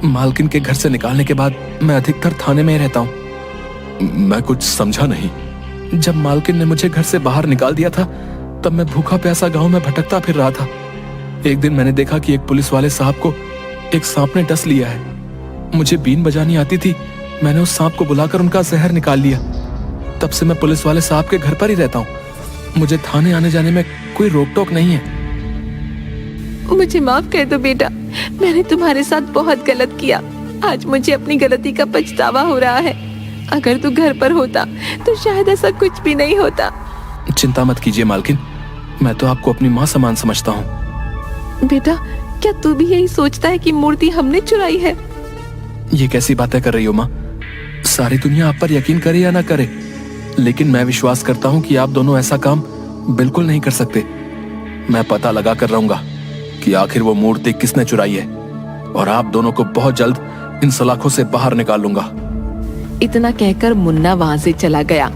मालकिन के घर से निकालने के बाद मैं अधिकतर थाने में रहता हूँ। मैं कुछ समझा नहीं। जब मालकिन ने मुझे घर से बाहर निकाल दिया था, तब मैं भूखा प्यासा गांव में भटकता फिर रहा था। एक दिन मैंने देखा कि एक पुलिस वाले साहब को एक सांप ने डस लिया है। मुझे बीन बजानी आती थी, मैंने उस सांप को बुलाकर उनका जहर निकाल लिया। तब से मैं पुलिस वाले साहब के घर पर ही रहता हूँ। मुझे थाने आने जाने में कोई रोक टोक नहीं है। मुझे माफ कर दो बेटा, मैंने तुम्हारे साथ बहुत गलत किया। आज मुझे अपनी गलती का पछतावा हो रहा है। अगर तू घर पर होता तो शायद ऐसा कुछ भी नहीं होता। चिंता मत कीजिए मालकिन, मैं तो आपको अपनी माँ समान समझता हूँ। बेटा, क्या तू भी यही सोचता है कि मूर्ति हमने चुराई है? ये कैसी बातें कर रही हो माँ? सारी दुनिया आप पर यकीन करे या ना करे, लेकिन मैं विश्वास करता हूँ कि आप दोनों ऐसा काम बिल्कुल नहीं कर सकते। मैं पता लगा कर रहूंगा कि आखिर वो मूर्ति किसने चुराई है, और आप दोनों को बहुत जल्द इन सलाखों से बाहर निकाल लूंगा। इतना कहकर मुन्ना वहां से चला गया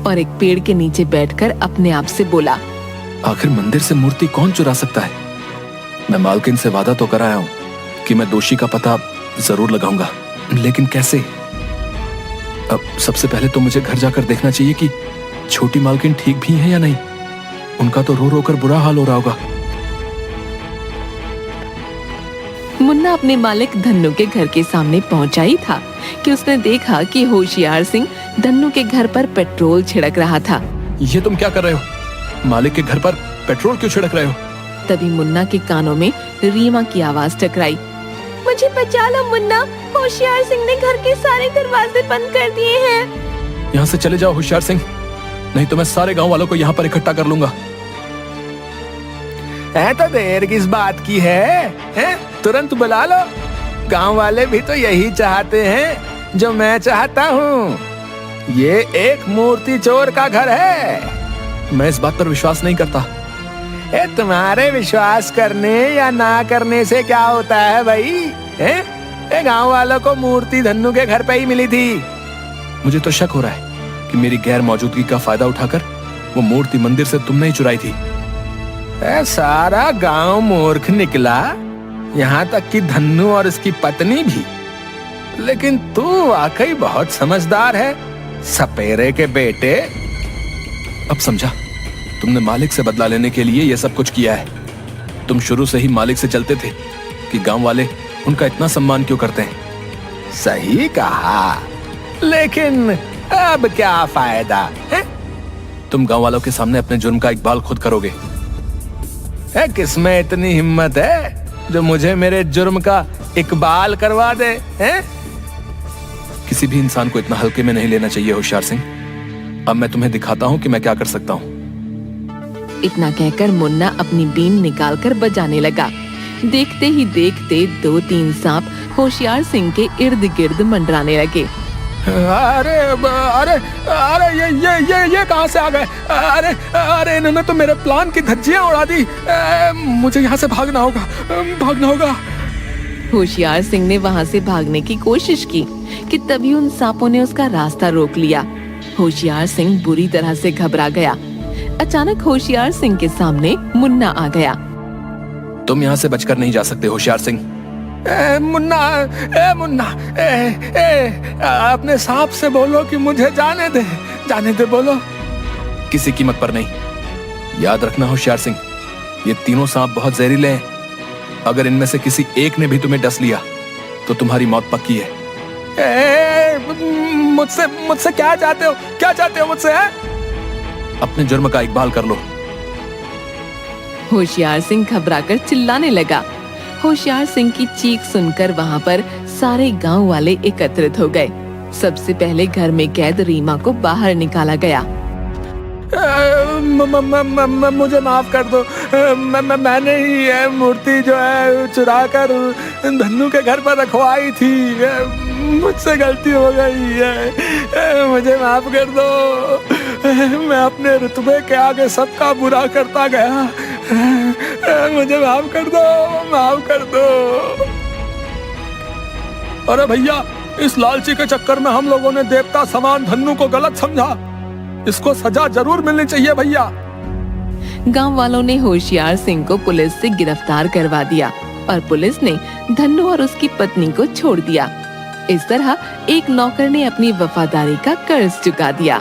और एक पेड़ के नीचे बैठकर अपने आप से बोला, आखिर मंदिर से मूर्ति कौन चुरा सकता है? मैं मालकिन से वादा तो कराया हूँ कि मैं दोषी का पता जरूर लगाऊंगा, लेकिन कैसे? अब सबसे पहले तो मुझे घर जाकर देखना चाहिए कि छोटी मालकिन ठीक भी है या नहीं। उनका तो रो रो कर बुरा हाल हो रहा होगा। मुन्ना अपने मालिक धन्नू के घर के सामने पहुंचा ही था कि उसने देखा कि होशियार सिंह धन्नू के घर पर पेट्रोल छिड़क रहा था। ये तुम क्या कर रहे हो? मालिक के घर पर पेट्रोल क्यों छिड़क रहे हो? तभी मुन्ना के कानों में रीमा की आवाज टकराई। मुझे बचा लो मुन्ना, होशियार सिंह ने घर के सारे दरवाजे बंद कर दिए हैं। यहाँ से चले जाओ होशियार सिंह, नहीं तो मैं सारे गांव वालों को यहाँ पर इकट्ठा कर लूंगा। तो देर किस बात की है? तुरंत बुला लो। गांव वाले भी तो यही चाहते हैं जो मैं चाहता हूँ। ये एक मूर्ति चोर का घर है। मैं इस बात पर विश्वास नहीं करता। तुम्हारे विश्वास करने या ना करने से क्या होता है भाई? गांव वालों को मूर्ति धन्नू के घर पे ही मिली थी। मुझे तो शक हो रहा है कि मेरी गैर मौजूदगी का फायदा उठाकर वो मूर्ति मंदिर से तुमने ही चुराई थी। सारा गांव मूर्ख निकला, यहाँ तक कि धन्नू और इसकी पत्नी भी। लेकिन तू वाकई बहुत समझदार है, सपेरे के बेटे। अब समझा, तुमने मालिक से बदला लेने के लिए ये सब कुछ किया है। तुम शुरू से ही मालिक से चलते थे कि गांव वाले उनका इतना सम्मान क्यों करते हैं। सही कहा, लेकिन अब क्या फायदा है? तुम गांव वालों के सामने अपने जुर्म का इकबाल खुद करोगे। किसमें इतनी हिम्मत है जो मुझे मेरे जुर्म का इकबाल करवा दे? किसी भी इंसान को इतना हल्के में नहीं लेना चाहिए होशियार सिंह। अब मैं तुम्हें दिखाता हूँ कि मैं क्या कर सकता हूँ। इतना कहकर मुन्ना अपनी बीन निकालकर बजाने लगा। देखते ही देखते 2-3 सांप होशियार सिंह के इर्द गिर्द मंडराने लगे। अरे अरे अरे ये कहाँ से आ गए? अरे इन्होंने तो मेरे प्लान की धज्जियां उड़ा दी। मुझे यहाँ से भागना होगा। होशियार सिंह ने वहाँ से भागने की कोशिश की कि तभी उन सांपों ने उसका रास्ता रोक लिया। होशियार सिंह बुरी तरह से घबरा गया। अचानक होशियार सिंह के सामने मुन्ना आ गया। तुम यहाँ से बचकर नहीं जा सकते होशियार सिंह। मुन्ना, अपने सांप से बोलो कि मुझे जाने दे बोलो। किसी कीमत पर नहीं। याद रखना होशियार सिंह, ये तीनों सांप बहुत जहरीले हैं। अगर इनमें से किसी एक ने भी तुम्हें डस लिया तो तुम्हारी मौत पक्की है। मुझसे क्या चाहते हो मुझसे? अपने जुर्म का इकबाल कर लो। होशियार सिंह घबराकर चिल्लाने लगा। होशियार सिंह की चीख सुनकर वहाँ पर सारे गांव वाले एकत्रित हो गए। सबसे पहले घर में कैद रीमा को बाहर निकाला गया। मुझे माफ कर दो। मैंने ही ये मूर्ति जो है चुरा कर धन्नू के घर पर रखवाई थी। मुझसे गलती हो गई है, मुझे माफ कर दो। मैं अपने रुतबे के आगे सबका बुरा करता गया। मुझे माफ कर दो। अरे भैया, इस लालची के चक्कर में हम लोगों ने देवता समान धन्नू को गलत समझा। इसको सजा जरूर मिलनी चाहिए भैया। गांव वालों ने होशियार सिंह को पुलिस से गिरफ्तार करवा दिया और पुलिस ने धन्नू और उसकी पत्नी को छोड़ दिया। इस तरह एक नौकर ने अपनी वफादारी का कर्ज चुका दिया।